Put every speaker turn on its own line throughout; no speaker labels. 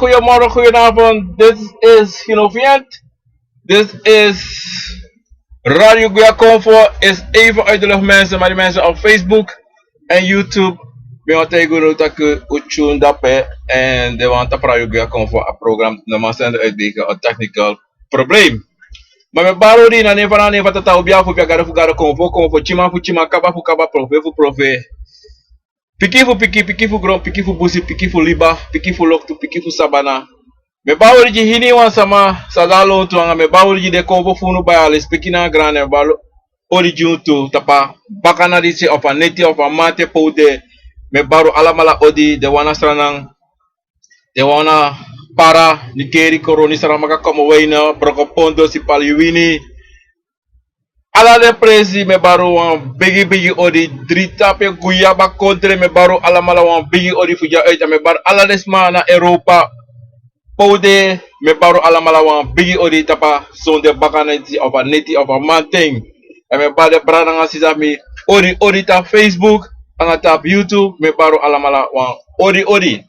goedemorgen, goedenavond. Dit is Innovient. Dit is Radio Guya Comfort. Is even uit de lucht mensen, maar die mensen op Facebook en YouTube. Ben wat ik wil dat ik uitzoeken dappen en de want op Radio Guya Comfort een programma normaal zijn uitwegen een technical probleem. Maar met baro die na never na never tata obia fu pia gara fu gara konfo chima fu chima kaba fu kaba profe. Piki fu grom, piki fu busi, piki fu liba, piki fu loktu, piki fu sabana. Me bawri ji hini wan sama sadalo tu anga me bawri ji de konfo fu no bayales piki na grane balo origin tu tapa bakana di se of a neti of a mate pode me baro alamala odi de wana stranang de wana para nikeri koroni saramaka como weina brokopondo si paliwini ala de presi me baro wan bigi odi drita pe guyaba kontre me baro ala mala wan bigi odi fuja eta me bar ala desma na Europa pode me baro ala mala wan bigi odi tapa sonde bakaneti of a neti of a mountain e me bar de brana nga sisami odi ta Facebook anga tap YouTube me baro ala mala wan odi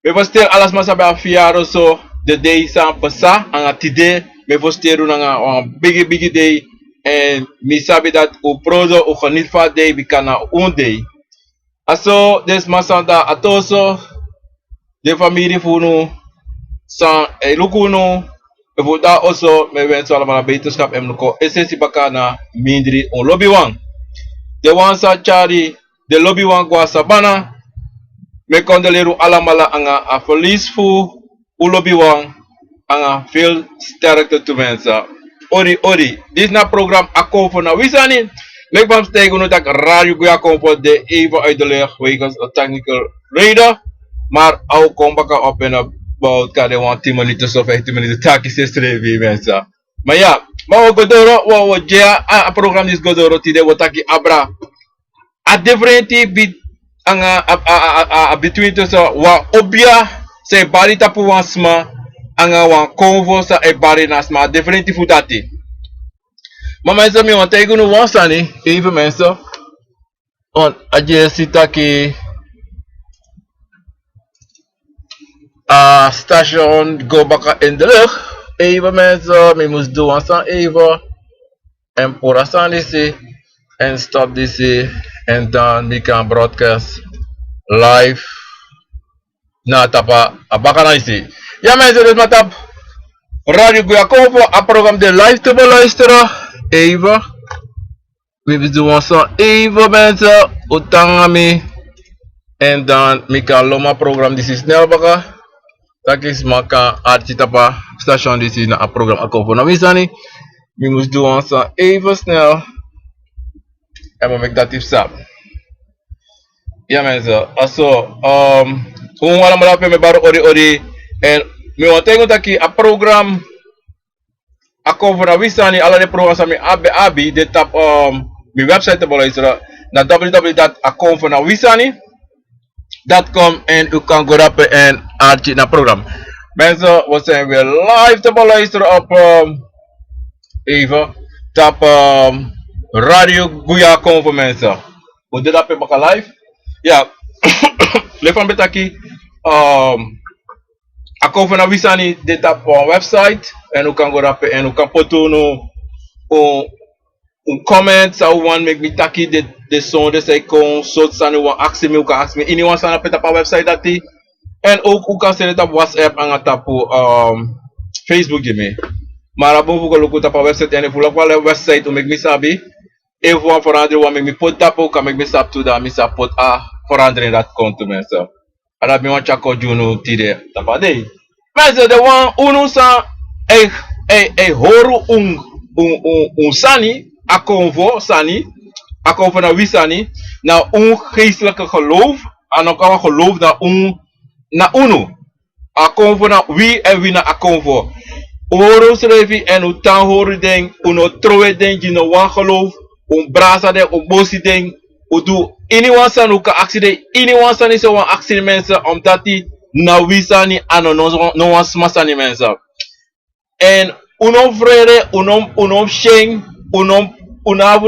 me voster alas masabe a fiaro so de day sa pasa anga tide me vosteru nga bigi day en mi sabe dat o prozo o geniet van day bikana un day aso des masanda atoso de familie funu san e lukuno e voda also me wenso allemaal beterschap en ko essentie bakana mindri on lobby wan de wan sa chari de lobby wan gwa sabana me kondeleru alamala anga a verlies fu ulobi wan anga veel sterkte te wensen. Ori. Dit is na program Akomfo na Wisani. Mek van stijgen nu dat Radio Guya Comfort de even uit de lucht wegens een technical reden. Maar ook kom baka op en about kade wan 10 minuten of 15 minuten takis is trevi mensen. Maar ja, maar we godoro we jea a program is godoro tide we taki abra. A differenti bit anga between to so wa obia se bari tapu wan sma anga wan konvo sa e bari na sma differenti futati. Maar mensen mi want tegen nu wan sani even mensen on aje sitaki station go baka in de lucht even mensen mi moest doen wan san even en pora san disi en stop disi en dan we kan broadcast live na tapa abakana isi. Ja mensen, dus met op Radio Guya Comfort, een programma de live te beluisteren. Even. We doen ons zo even mensen, utangami. En dan we kan loma programma die snel baka. Dat is maka arti tapa station die is na een programma Comfort. Nou wisani, we moeten doen ons zo even snel. En we maken dat tip sap. Ja mensen, also hoe wala malapi me baro ori en me wantengo taki a program ako voor wisani ala de program sami abi de tap mi website te beluisteren na www.akomvoornawisani.com en u kan go rappen en artje na program. Mensen, we zijn weer live te beluisteren op even tap Radio Guya Comfort mensen. We doen dat live. Ja, lefan betaki Akomfo na Wisani dit op een website en u kan go rappen en u kan potono un comment zou wan make me taki de son de say kon so sani wan ask me u kan ask me anyone sana pet op website dati en ook u kan send op WhatsApp en tapu Facebook me. Maar abon fu go look op website en fu look website u make me sabi. If one for andre one make me put tapo can make me sap to that me sap put for andre that konto mensen. Ara me wan chako juno tide tapade. Mensen de one unu sa horu un sani akonvo sani akonvo na wisani na geestelijke geloof en ook al geloof na unu akonvo na wie en wie na akonvo. Horu schrevi en u tan horu ding uno trowe ding you know wan geloof brasa de bosi ding do anyone san uka accident anyone san is one accident mensen omdat die na wisani ano no wan smasani mensen en uno vrede uno sheng uno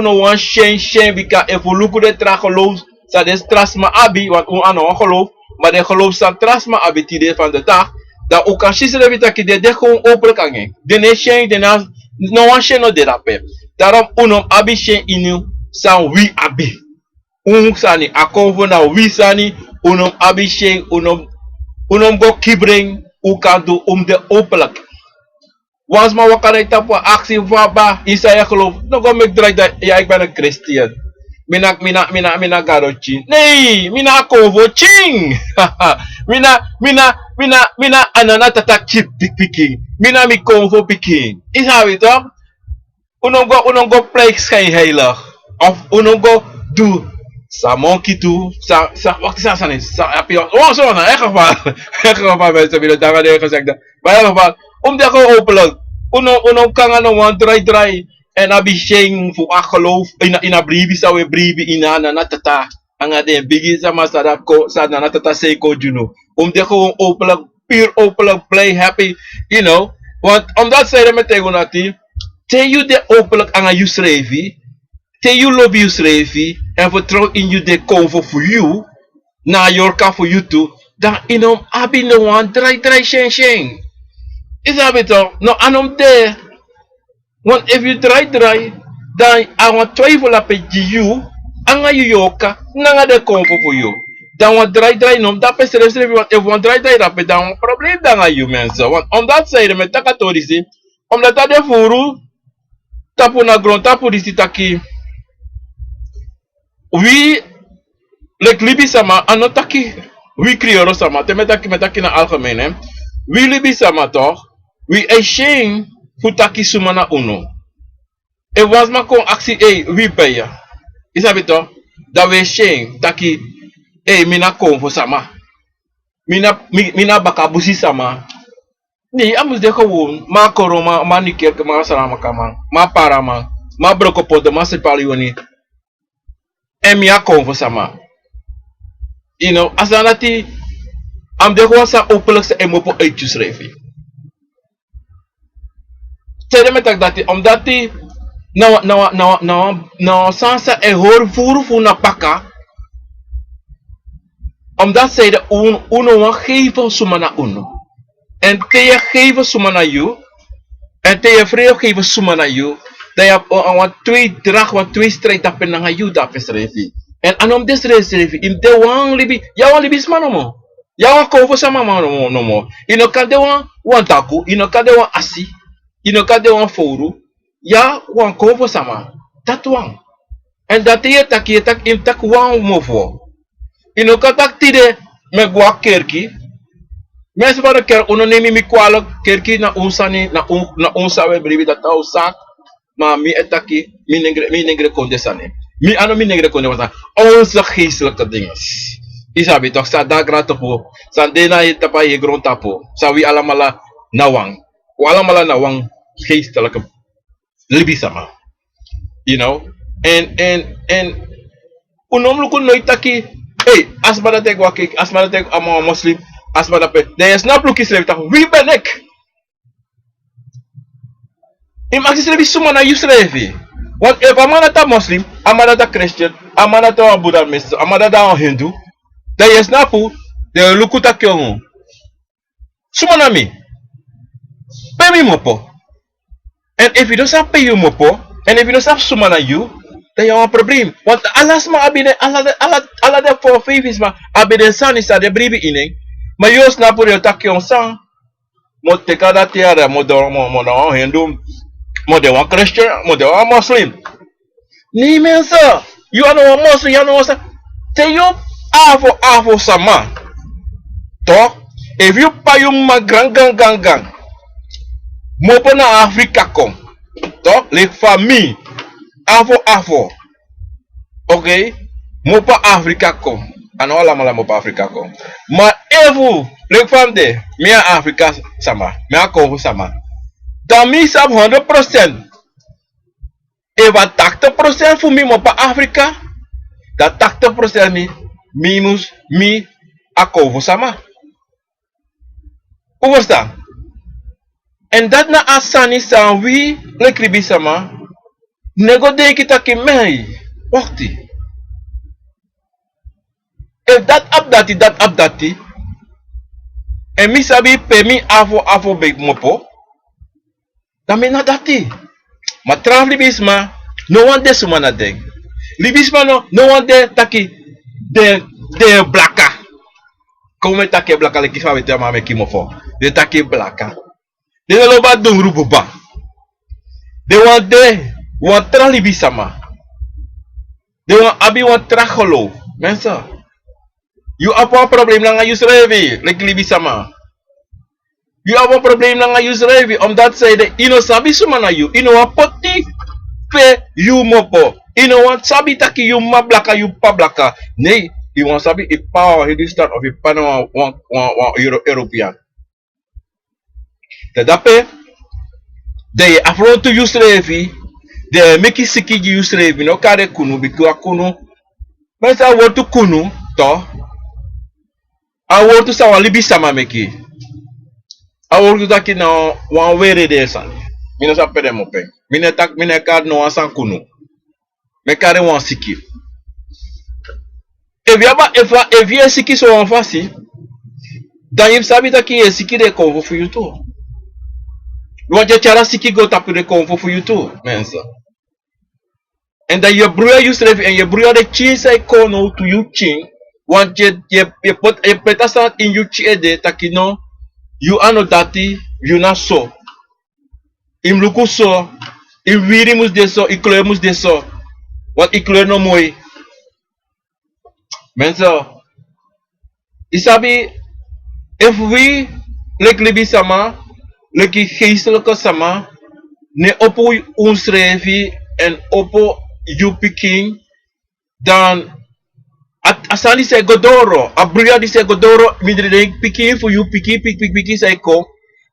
no wan sheng bika if we look de tra geloof sa de stress ma abi want ano geloof maar de geloof staat trasma abitide van de dag, dat ook als je ze weet dat de gewoon open kan gaan. De nation, de naam, no one shall no de rape. Daarom unom abi shen inu san wi abi. Sani akonvo na wi sani unom abi shen unom go kibring u kan do de openlijk. Was maar wakare tapo actie vaba isa ya geloof. No go make draai dat ja ik ben een Christian. Mina garochi. Nee, mina kovo ching. Mina anana tata chip picking. Mina mi kovo picking. Is how it toch? Unom go play schijn heilig. Of unom go do sa monkey do sa wacht sa sa heb je oh zo nou echt geval mensen willen daar gaan gezegd maar in ieder geval om dat gewoon openlijk unom kan aan een draai en abi sheng voor geloof in a bribi sa we bribi ina na tata anga de bigi sama sa ko sa na tata say ko juno om dat gewoon openlijk puur openlijk play happy you know want omdat zij met tegen nati te you de openlijk anga you schrevi te you love you schrevi en vertrouw in you de convo for you na yorka for you too dan inom abi no one draai sheng is dat het toch no anom de want if you draai dan aan twijfel op you anga you yoka nanga de convo for you dan wat draai nom dat is er want if one draai rap dan een probleem dan aan you mensen want omdat zij met takatorisi omdat dat de furu tapu na grond tapu disi taki we like libi sama anotaki we krioro sama te metaki na algemeen hè we libi sama toch we ashamed futaki sumana uno e was ma kon actie we beya isabi toch dat we ashamed taki mina kon voor sama mina bakabusi sama nee amus de gewoon ma koroma ma niker ma salama kama ma parama ma brokopoto ma sepalioni en mi kon voor sama you know as anati am de gewoon sa openlijk se emopo uitgeschreven tere met dat omdat die nou sansa e hoor voer na paka omdat zij de uno wan geven sumana uno en te je geven sumana you en te je vrede geven sumana you dat je wat twee drag wat twee strijd dat penanga you dat beschreven en anom des reserve in de wan libi ya wan libi smanomo ya wan kovo sama mano no mo ino kan de wan taku ino kan de wan asi ino kan de wan foru ya wan kovo sama dat wan en dat je tak in tak wan mofo ino kan tak tide me gwa kerki mensen van de kerk uno nemi mi kwalijk kerki na unsani na unsa we bribi dat au sak maar mi etaki mi negre kondesane mi ano mi negre kondesane onze geestelijke dingen isabi toch sa da grato po sa dena itapa ye grond tapo sa wi alamala nawang geestelijke libi sama you know en unom lu kun noitaki asmada tek wakik asmada tek amo muslim asmada pe de snap lu kislev tak wi benek im axislevi suma na yuslevi want if amana ta muslim amana ta christian amana ta buddhist amana ta hindu de snapu de lukuta kyongo suma na mi pay me mopo and if you don't have pay you mopo and if you don't have suma na you dan you have a probleem want alas ma abine ala de for faith ma abine san is de bribi ining ma yo snapu de takyon san mo te kada tiara mo hindu mo de wan christian mo de wan muslim ni mensa you are no muslim you know te yo afo sama to if you payung ma gang mo po na africa kom to le famille afo okay mo pa africa kom ano wala mala mo pa africa kom ma evu le fam de mi africa sama mi ko sama dan mi sab 100% eva 80% fu mi mo pa africa da 80% mi ako sama oversta en dat na asani san wi le kribi sama nego de kita ki mei wakti If that updati, and me sabi pay me afo big mopo, dan me na dati. Ma traf libisma, no one de sumana deng. Libisma no one de taki de blaka. Como taki blaka le kifa wete ma me kimofo. De taki blaka. De loba dungru buba. De wan tra libisama. De wan abi wan tra holo. Mensa. You apa problem lang ayus revi, like libisama. You have a problem lang ayus revi, omdat say de ino sabi sumana you, ino apoti pe you mopo. Ino wan sabi taki you mablaka you pablaka. Nee, you wan sabi a power he start of a panama wan European. De dape de afro to use revi, de meki siki use revi no kare kunu bikwa kunu. Mensa want to kunu to. I want to sawa libisama meki. I want to taki na wan were de san. Mine sa pede mo pe. Mine kad no asan kunu. Me kare wan siki. If you siki so wan fasi, dan you sabi taki e siki de konfo for you too. You want chara siki go tapu de konfo for you too, mensa. And then your brewer use ref and your brewer the cheese I kono to you ching. Want you put a petasa in you chi de takino. You ano dati, you na so. Im luku so, im wiri mus de so, ikloe mus de so. Wat ikloe no moi. Mensa, isabi, if we, like libi sama, like geestelijke sama, ne opo ons revi en opo you picking, dan asali se godoro, abruya di se godoro, midre de picking for you picking say ko,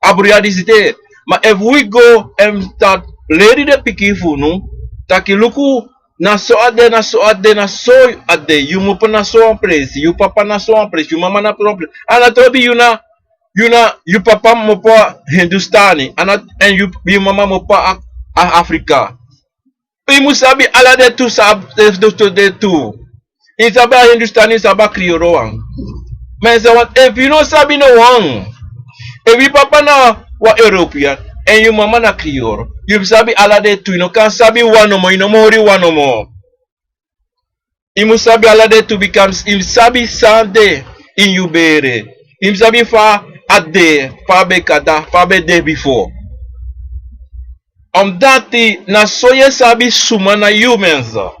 abruya di zite. Ma if we go and start lady de picking for no, taki luku na so ade, you mo na so en place, you papa na so en place, you mama na so en place. Ana tobi you papa mo pa Hindustani, and you mama mo pa Africa. You must sabi ala de tu de tu. It's about Hindustani, it's about Krioroang. Man say what if you know sabi no one. If you papa na wa European and you mama na Krior, you sabi ala de tu, you no can sabi one no more, you no more one no more. You must sabi ala de tu becomes him sabi Sunday in you bere. Him sabi fa a day, fa be kada, fa be day before. Dati na soye sabi suma na you menza.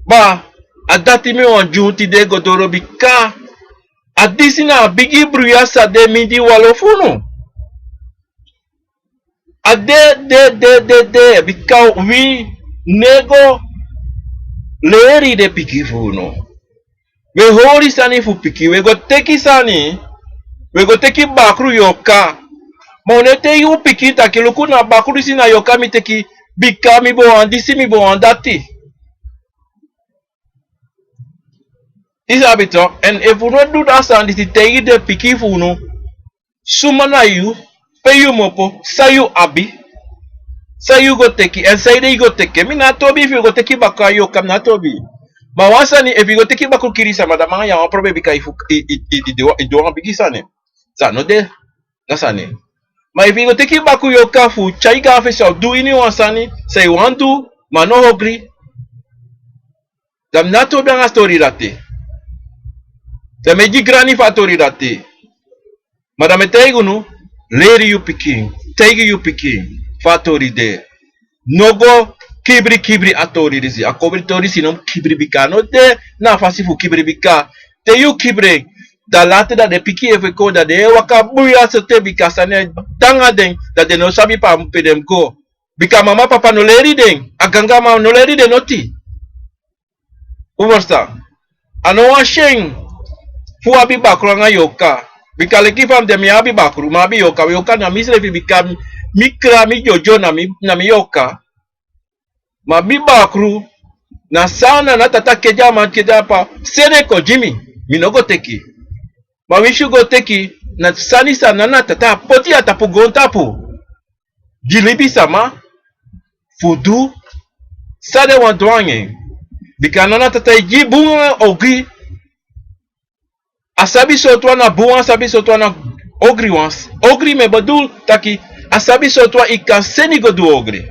Ba adati me wan junti de godoro bika. Adisi na bigi bruya sa de midi walofuno. De bika we nego leri de piki funo. We hori sani fu piki. We go teki sani. We go teki bakru yoka. Monete yu piki taki luku na bakru si na yoka mi teki bika mi bo andisi mi bo andati. Is habito, and if we don't do that sound, it take the piki funo. Sumana you, pay you mopo, say you abi. Say you go take it, and say they go take it. Me not tobi if you go take it back you come not tobi. Ma wasani if you go take it back kirisa madama ya probably because it don't bigi sane. Sa no de, nasane. Ma if you go take it back you kafu, chai gafe so do ini wasani, say want to, ma no agree. Dam not tobi ang story dati. The meji grani fatori dati. Madame Tegunu, lady you picking, take you picking, fatori de. Nogo kibri atori disi. A cobritori sinum kibri bika. No de na fasifu kibri bika. Te you kibri. Da latte da de piki efeko da de waka buya sote bika sane tanga den da de no sabi pa mpedem go. Bika mama papa no leri den. Aganga ma no leri den noti. Uversta. Ano wa sheng. Fu abi bakru nga yoka. Bika leki fam de mi abi bakru ma abi yoka. Yoka na misre fi bika mikra mi jojo na mi yoka. Ma bi bakru na sana na tata keja ma keja pa sene ko Jimmy. Mi no go teki. Ma wishu go teki na sani sana na tata poti atapu gontapu. Jilibi sama fudu sade wan douane. Bika na tata jibunga ogi Asabi sotwa na buang, asabi sotwa na ogri wans. Ogri me bedoel taki asabi sotwa I kan seni go do ogri.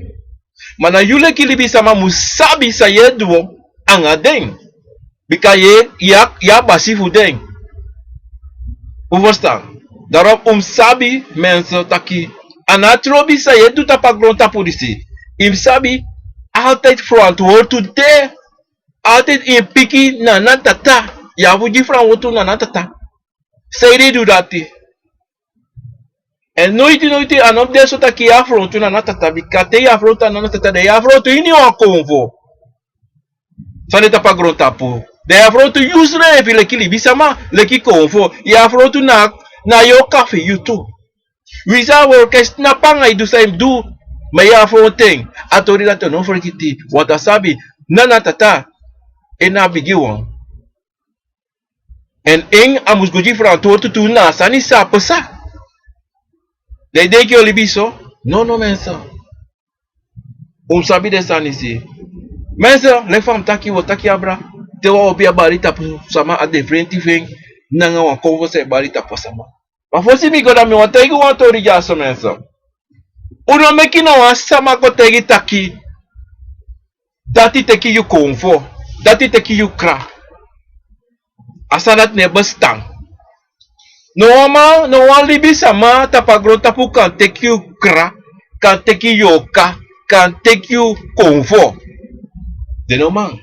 Mana yule kilibi sama musabi sa ye duo anga ding. Bika ye ya basifu ding. U verstaan? Daarom sabi mensen taki anatrobi sa ye do tapagron tapudisi. Sabi altijd verantwoord to de altijd in piki na tata. Ya wuji verantwoord na tata. Say do that. En nooit aan op deze taki ya verantwoord na tata. Bika te ya verantwoord na tata de ya verantwoord ini wa konvo. Sani tapagron tapu. De ya verantwoord use revi leki libisama leki konvo. Ya verantwoord na yo kafe you too. Wisa workers na panga do same do may afro thing. Atori dat no forgeti. Want asabi nana tata ena bigiwan. En amus goji verantwoord tu na sani sa pesa. De denk yo libiso? No mensen. Sabi de sani si. Mensen, le fam taki wo taki abra. Te wa obi barita sama a de frenti veng nanga wa converse barita pasama. Maar voor si mi goda mi want tegen want tori jaso mensen. Uno meki na wa sama ko tegi taki. Dati teki you konvo. Dati teki you kra. Asadat ne bestang. No wan libi sama tapagro tapu kan teki you kra. Kan teki yoka. Kan teki you konvo. De no man.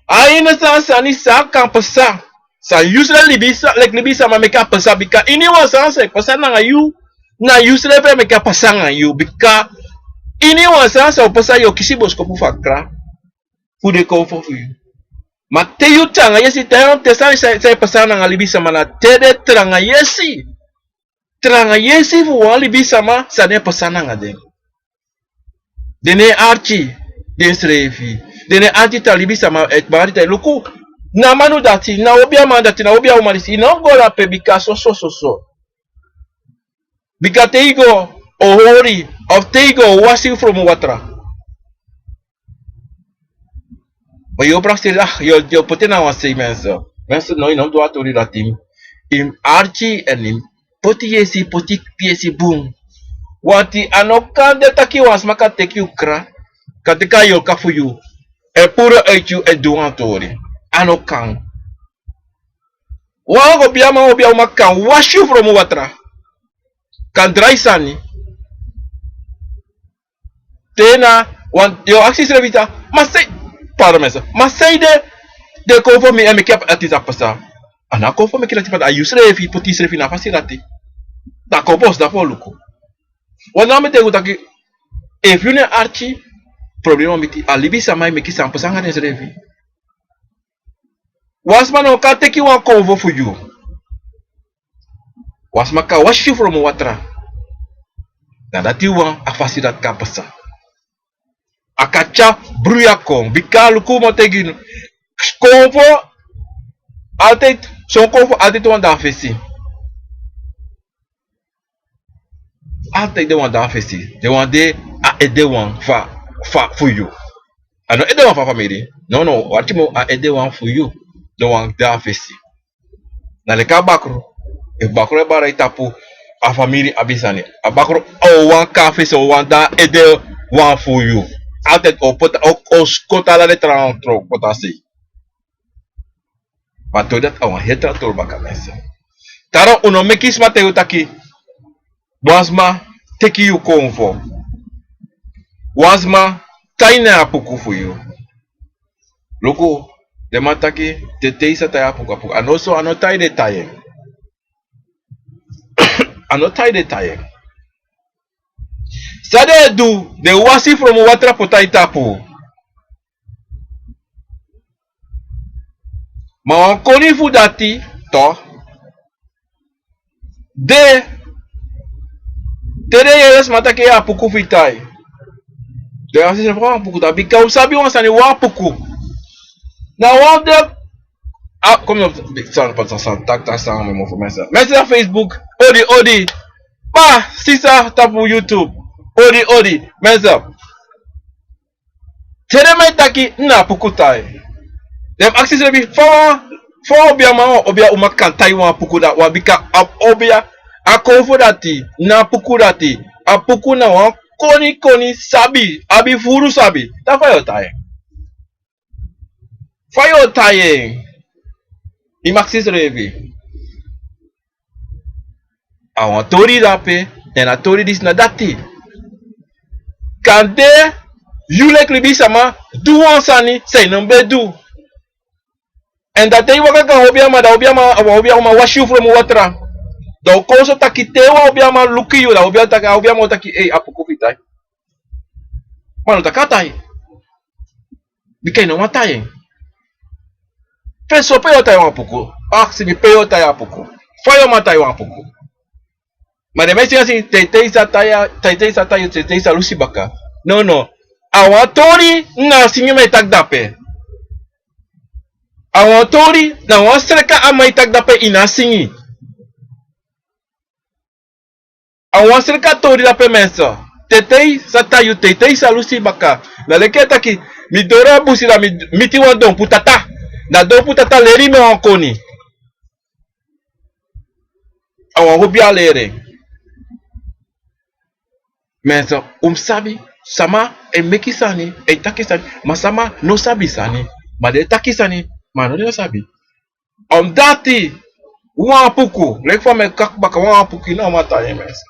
Aina sani sa kan pesa. Sa usually libi sama meka pesa bika ini wa sa pesa na you. Na usually pe meka pesa na you bika ini wa sa pesa yo kisi bosko pu fakra. Fu de konvo fu you. Ma te yu tanga yesi te sani sa pesa na libi sama na te de tranga yesi. Tranga yesi fu wa libi sama sa ne pesa na ngade. Dene archi den srefi. Dene archi ta libi sama et bari ta luku. Na manu dati na obia man dati na obia umarisi no go la pe bika so. Bika te go ohori of te go washing from water. Maar yo praxi yo potena wasi mensen. Mensen no do atori datim. Im archi en im poti yesi poti piesi boom. Wanti anokan de taki was maka take you kra. Katika yo kafu you. E pura uit you e do atori. Anokan. Wa obia makan wash you from water. Kan dry sani. Tena want yo axis revita. Masai pardon mensen. Masai de conform me me kap atisa pasa. Ana conform me kila tipa ayus revi potis revi na fasirati. Da compos da poluko. Wana me te gutaki if you ne archi problema miti alibi samai me kisa pasa ngane revi. Wasma no ka teki wan convo for you. Wasma ka wash you from water. Na dati wan afasirat ka pasa. Akacha bruya kong bikalu ko mo tegin. Convo altijd zo'n convo altijd wan da fesi. Altijd de wan da fesi. De wan de a ede wan fa for you. Ano ede wan fa family. No, wati mo a ede wan for you. De wan da fesi. Na le ka bakro. E bakro e bara itapu a family abisani. A bakro o wan ka fesi o wan da ede wan for you. Altijd o skota la letra antro potasi. Maar toen dat al een heel baka mensen. Daarom uno mekis mateo taki. Wasma teki you konvo. Wasma taina apuku for you. Loko de mataki te teisa ta apuku. And also anotai de taye. Anotai de taye. Sade do the wasi from water potai tapu. Ma wankoni fu dati to de tere yeres matake ya puku fitai. De asi se fwa puku ta bika usabi wansani wa puku. Na wan de kom op san pas san tak san me mo for mensen. Mensen op Facebook, odi. Pa, sisa tapu YouTube. Odi, mensen. Tere mai taki na puku tai. Dem axis rebi fawa For obia ma obia uma kantai wa puku da wa bika obia akonfo dati na puku dati apuku na wa koni sabi abi furu sabi ta fayo taye i maxis revi awon tori dape en a tori dis na dati kande yule klibi sama duwan sani say number du en dat hij waka obia ma washu from watra do koso takitewa obia ma lukiyo da obia ma taki apuku fitai mano takatai bikai no matai peso peyo tai apuku si mi peyo tai apuku fayo matai apuku ma de mesi assim tei sa lusi baka no awatori na singi mai tak dape awatori na wasreka amai tak dape ina singi awasreka tori dape mensa tetei sa lusi baka na leketa ki mi dora busi la miti wadon putata na do putata leri me wankoni awan hobia lere mensa sabi sama meki sani taki sani masama no sabi sani ma de taki sani ma no sabi dati wan puku lek fa me kak baka wan puku ina matai mensa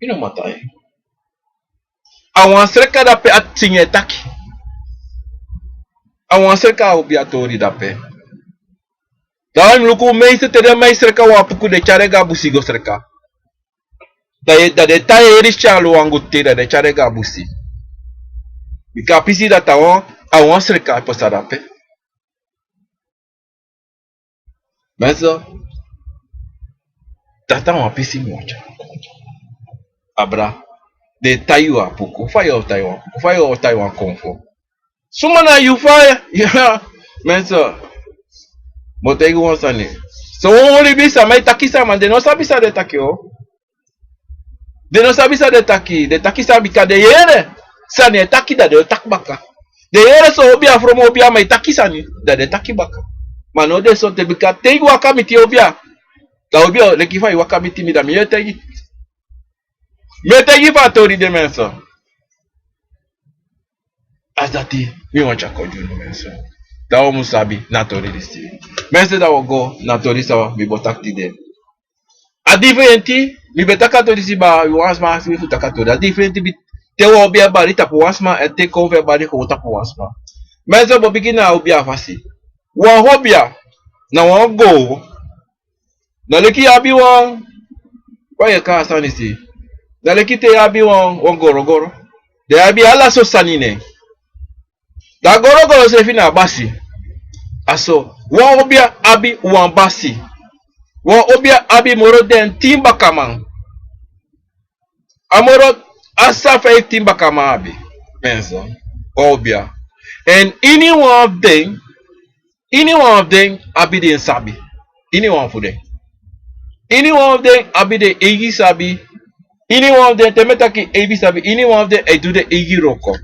ina matai awan sreka dape atinge taki awan sreka obia tori dape dalam luku meise tere mai sreka wa puku de charega busi go sreka da de taye richalo wangutte da de charega busi bika pisi da tawon awan sreka posa dape mensa tata wa pisi mocha abra de taiwa puku fayo taiwan konfo sumana you fire ya mensa motego wansani so woli bisa mai takisa man de no sabisa de takio de no sabisa de taki sabi ka de yere sani taki da de takbaka de yere so obia from obia mai takisa ni da de takibaka mano de so te bika teigu wakamiti obia da obia le kifa wakamiti mi da mi yetegi fa tori de mensa azati mi wancha koju no mensa da o musabi na tori disti mensa da go na tori sawa mi botakti de a differenti mi betaka tori si ba wasma si futaka tori a differenti bi te wo obia ba rita po wasma e te ko ve ba ri ko ta po wasma mensa bo bigina obia fasi wa hobia na wa go na leki abi wa ye ka sanisi na leki te abi wa goro de abi ala so sanine da goro se fina basi aso wa obia abi wa basi wa obia abi moro den timba kaman amoro asa fe timba kama abi mensa obia and any one of them abi de sabi any one of them abi de egi sabi any one of them temetaki egi sabi any one of them do the egi roko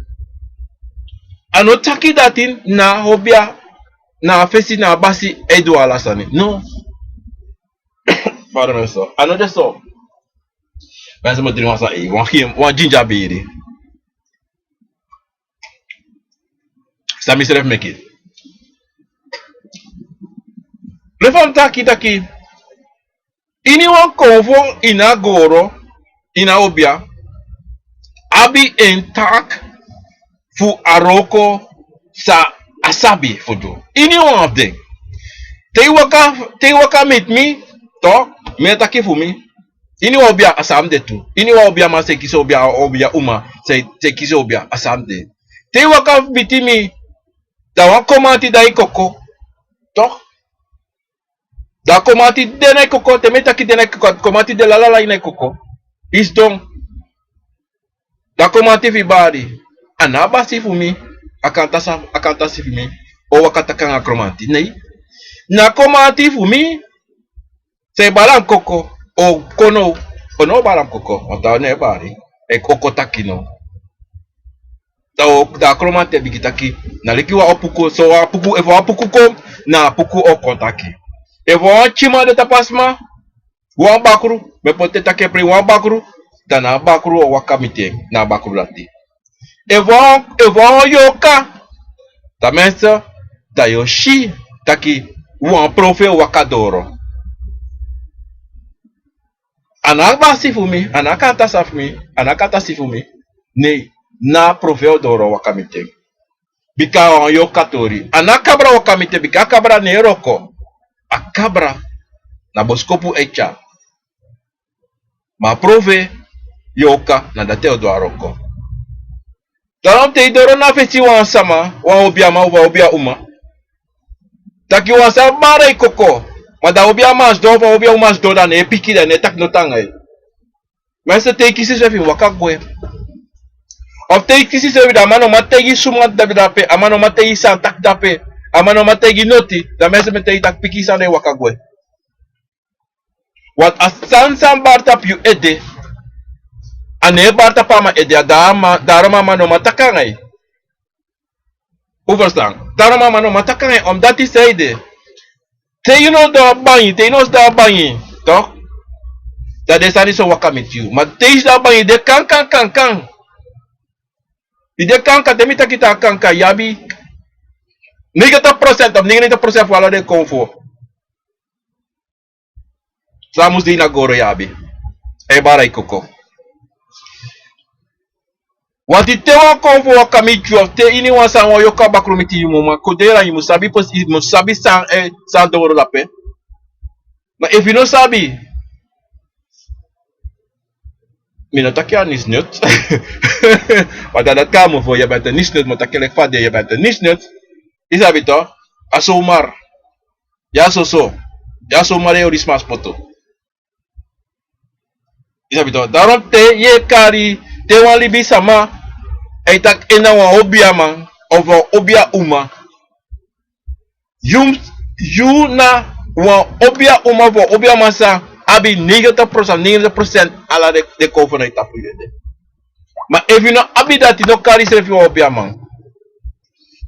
anotaki datin na obia na fesi na basi edo alasani no pardon so another so mensa mo diri wasa wan ginger beere sami seref make it le fam taki ini wan konfo ina goro ina obia abi intact fu aroko sa asabi fudu ini one of them te waka meet me to me taki fu mi ini obia asam de tu ini obia ma se kiso obia uma se kiso obia asam de te waka biti mi da wa komati dai koko to da komati de na koko te me taki de na komati de la ina koko is don da komati fi bari anaba si fu mi akanta si fu mi o wakata kan akromati nei na komati fu mi se balam koko o kono ono balam koko o ta ne bari e koko takino da akromati bigitaki na leki wa opuko so apuku e wa apuku ko na puku o kontaki. Evo an chima de tapasma, wan bakru, me pote take pri wan bakru, dan na bakru o wakamite na bakru lati. Evo an yoka, ta mensa, da yoshi, taki wan profe wakadoro. Anak basi fumi, anak kata safumi, anak kata sifumi, ne na profe odoro wakamite. Bika on yokatori. Anak kabra wakamite, bika kabra ne roko. A cabra na boskopu echa. Ma prove yoka na date odoaroko. Dalam te idoro na feti wan sama, wan obia ma wan obia uma. Taki wan sa mare koko. Ma da obia mas do wan obia umas do dan e piki dan e tak no tangai. Mas te kisi se fi wakagwe. Of te kisi se da mano mategi sumat da dape, amano mategi san tak dape. Amano mategi noti, da mensen met tak piki san e wakagwe. Wat asan san bartap yu ede, ane bartap ama ede, daarom mano matakangai. Hoe verstaan? Daarom mano matakangai, omdat hij zeide, te no da banyi, te no da banyi, toch? Dat is niet zo wakka met you. Maar te da banyi, de kan. Die de kan, temita kita kan, yabi. 90% of 99% wala de comfort. Samus di nagoro yabi. E barai koko. Wati te wan comfort wakamichu te ini wan san wan yoka bakromiti yumuma kodera yumu sabi pos mu sabi san doro lape. Maar if you no sabi, mina takia nisnut. Maar dat kan voor je bent een nisnut, maar takelek vade je bent een nisnut. Is dat toch? Asomar. Ja so. Ja so mare orismas poto. Is dat toch? Daarom te ye kari te wan libi sama. E tak ena wan obia man of wan obia uma. You na wan obia uma of wan obia masa abi 90% ala de cover na itapu yede. Maar if you no abi dat no kari self wan obia man.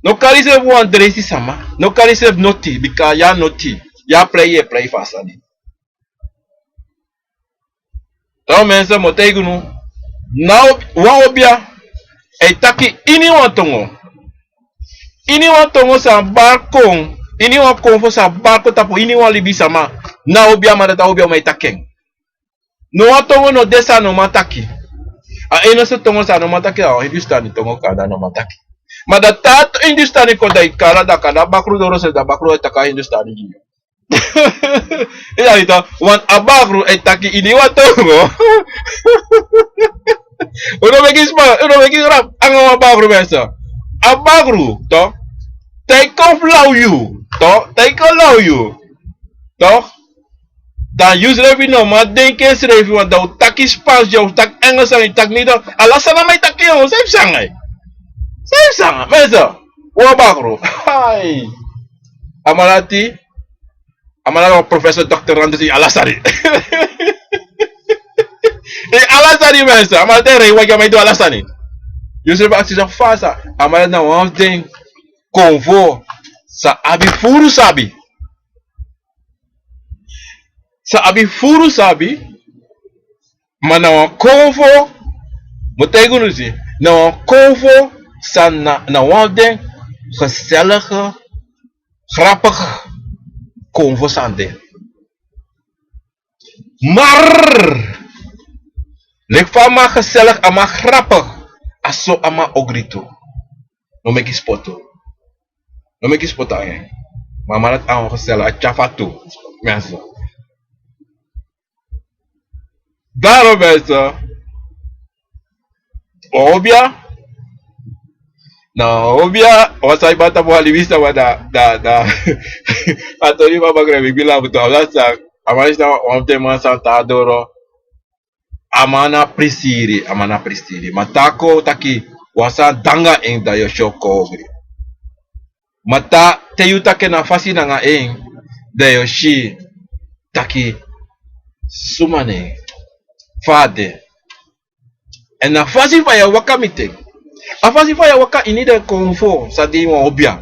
No kari self wan dresi sama. No kari self noti because ya noti. Ya play fasani. Dan mensen mo tegunu. Nou wan obia e taki ini wan tongo. Ini wan tongo sa barkong. Ini wan konfo sa barko tapo ini wan libi sama. Na obia ma data obia ma itakeng. No wan tongo no desa no mataki. A eno se tongo sa no mataki a Hindustani tongo kada no mataki. Ma data Hindustani ko dai kala da kada bakru doro se da bakru etaka Hindustani jiyo. Ila ito wan abakru etaki ini wan tongo. Uno meki rap ang abagro mesa. Abagro to take off lau you to take off lau you to dan use revi no ma denke se revi wa da taki Spans jo tak Engels en tak nido alasa na mai taki yo sef sanga mesa wa abagro hai amalati amala professor Dr. Randy Alasari. Alasani mesa, ama tere wagi ama ido alasani. Yusuf aksi sa fasa, ama na wan den konvo sa abi furu sabi. Sa abi furu sabi, mana wan konvo, mutegu nusi, na wan konvo sa na wan den gezellige, grappig konvo sande. Maar lek fama gezellig ama grappig aso ama ogrito. No meki spoto. No meki spoto ay. Mama lat ang gezellig at chafatu. Mensen. Daarom mensen. Obia. Na obia wasai bata bo halibista wada da. Atori mama grave bila buto alasa. Amalis na omte man santa adoro. Amana prestiri. Matako taki wasa danga eng da yo shoko ogri. Mata teyuta ke na fasi na nga eng da yo shi taki sumane fade. En na fasi fa ya waka mite. A fasi fa ya waka inida konfo sa di mo obia.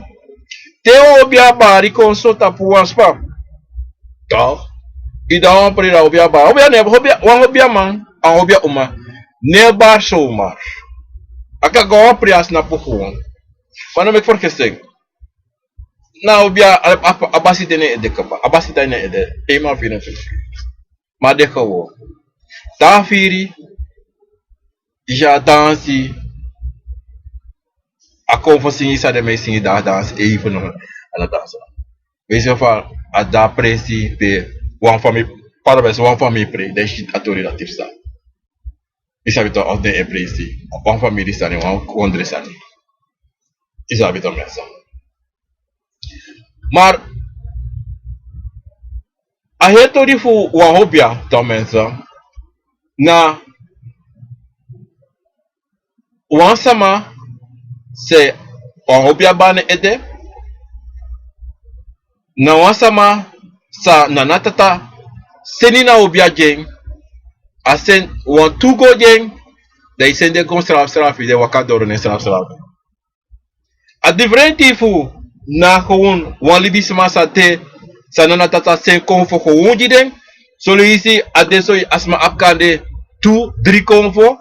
Te obia bari consulta por wan spam. Toch? Ida wan prida obia ba. Obia ne wan obia man. An obia uma. Ne bar zomaar. Aka go wan prias na puhuan. Wanneer ik vergissing. Nou, obia abasi tene ede kapa. Abasi tene ede. Ema 24. Maar de gewoon. Tafiri. Ja dansi. A kon singi sa de me singi daar dans even nog aan het dansen. Wees je van a da presi pe wan family parabes wan family pre de shit atori relatief sta. Isabi to of de e presi. Wan family sta ni wan kondre sta ni. Isabi to mensen. Maar a hetori fu wan hobia to mensen. Na wan sama se wan hobia bane ede. Na wan sama sa nanatata senina obia jeng asen wan tugo jeng dai sende kon straf de wakadoro ne straf. A differenti fu na gewoon wan libisma sa te sa nanatata sen kon fo gewoon jiden solo isi adeso asma apkande 2-3 kon fo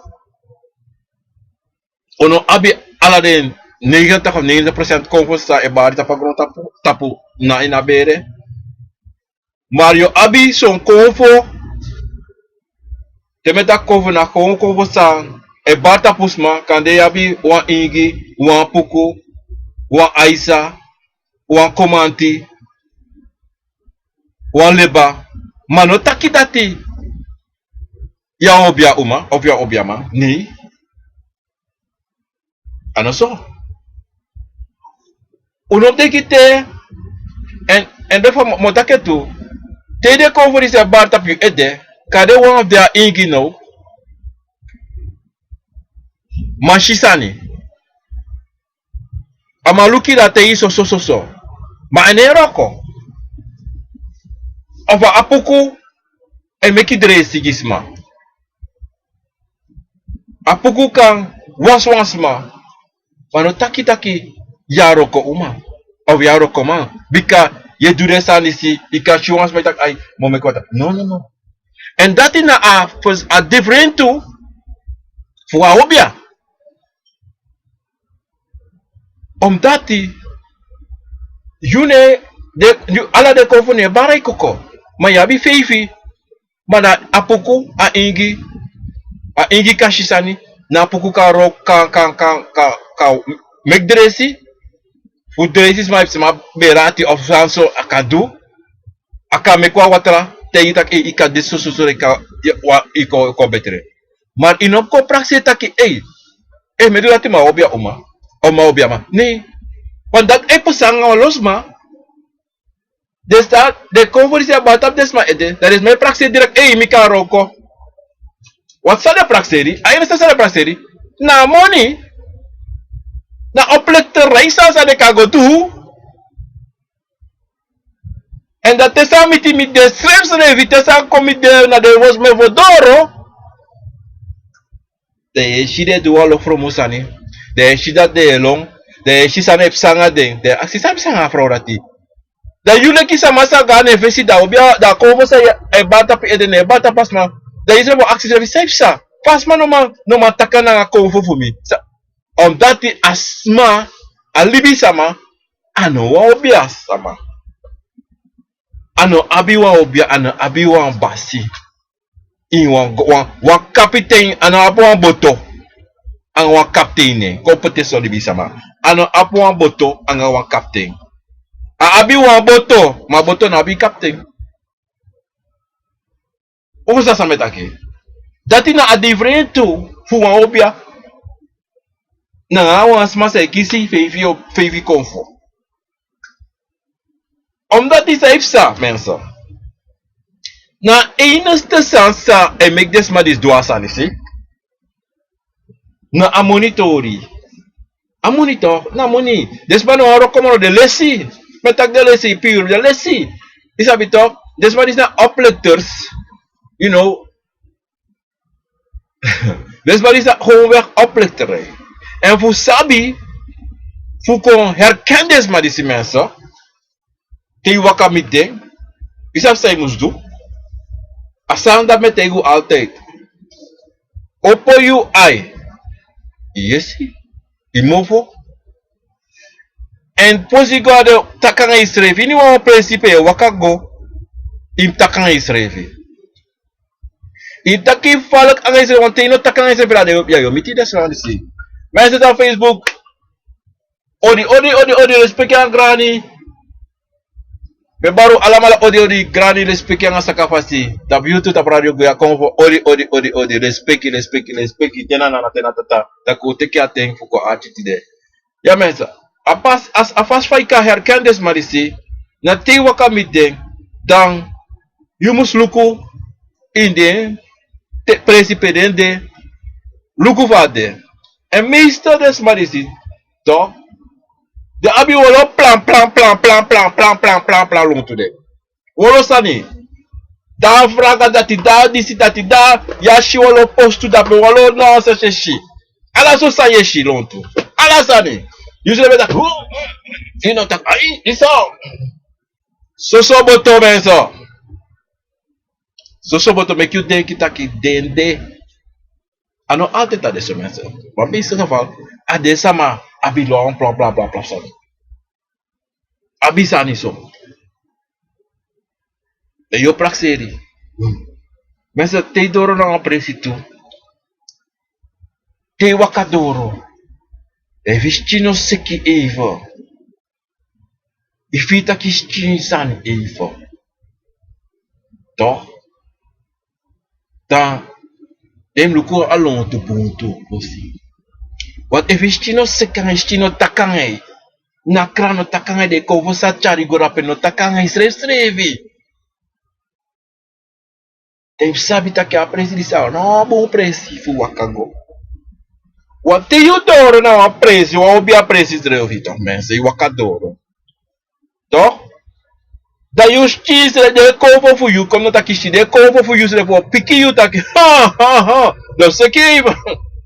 ono abi aladen 90 of 90% kon fo sa e bari tapagron tapu na inabere Mario abi son konfo temeta konfo na konfo sa e bata pusma kande abi wan ingi wan puku wan aisa wan komanti wan leba mano takidati ya obia uma obia ma ni anoso uno tekite en defo motaketu Tede conference about up you ede, kade one of their ingi no, Mashisani. Amaluki da te so. Ma ene roko. Ova apuku e meki dre sigisma. Apuku kan was ma. Mano taki yaroko uma. Of yaroko man. Bika je doet het aan die ik jongens met dat ai moment wat no en dat is a different to voor hobia omdat die june de ala de konfone barai koko maar ja bi feifi maar na apuku a ingi kashisani na apuku ka ro ka megdresi Udresis ma berati of so akadu aka mekwa watra te itak ika de so reka wa iko betere maar inop ko praksi taki me durati ma obia uma obia ma nee want dat e pasanga losma de staat de conversie batap desma ede dat is mijn praksi direct mika roko wat sa de praksi ai sa de praksi na money na opletter reisa sa de kago tu en dat tesa miti mit de streps na vitesa komide na de was me vodoro de shide du walo fromosani de shida de long de shisane psanga de asisa psanga frorati da yule kisa masa gane fesi da obia da komo sa e bata pe de bata pasma da isemo accident visepsa pasma no ma takana ko fufumi omdat die asma alibi sama ano wa obia sama ano abi wa obia ano abi wa basi in wa kapitein ano apo wa boto ang wa kaptein competition libi sama ano apo wa boto ang wa kaptein abi wa boto ma boto na abi kaptein o sa sametake dati na adivre tu fu wa obia na awan asma sa kisi feifi konfo. Omdat die sa mensen. Na enigste sansa e make des ma dis doasa ni si. Na a monitori. A monitor na moni. Desma no aro como de lesi. Metak de lesi pure de lesi. Isabito desma dis na opletters. You know. Desma dis na homework opletter. En voor sabi Fukon herkendes maar die mensen. Die waka met ding. Is dat zij moest doen? Asang dat met tegen altijd. Opo you ai. Yesi. Imovo. En posi go de takanga isrevi. Ni wa principe waka go. Im takanga isrevi. I taki falak ang isrevi. Want tino takanga isrevi la de. Ja yo miti des lang disi. Mensen op Facebook. Odi respect yang grani. We baru alamala odi grani respect yang sakafasi. Tab YouTube tab radio go ya konfo odi respect tena na tena tata. Taku teki ateng fuko attitude. Ja mensen, as afas faika herkendes marisi na te waka midden dan you must luku in de te principe de luku vade. En meestal des marisi toch de abi wolo plan long today. Wolo sani. Da fraga dati da disi dati da yashi wolo postu da pe wolo no se sheshi. Ala so sa yeshi long tu. Ala sani. Usually that you know tak ai iso. So boto benso. So boto make you denk taki dende. Ano altijd dat deze mensen. Maar in ieder geval, ade sama abi long bla so. Abi sani so. E yo praxeri. Mensen te doro na apresitu. Te wakadoro. E vistino seki evo. Ifita kistini san evo. Toch? Dan dem luku along to punto aussi. Wat evistino sekangistino takangai. Nakrano takangai de kovo sa chari gorape no takangai srevi. Dem sabi take a presi di sa no bom presi fu wakago. Wat te you doro na a presi o obi a presi srevi to mense i wakadoro. Toch? Da you cheese de kovo fu you como takishi de kovo fu you srevo piki you taki ha. Não sei que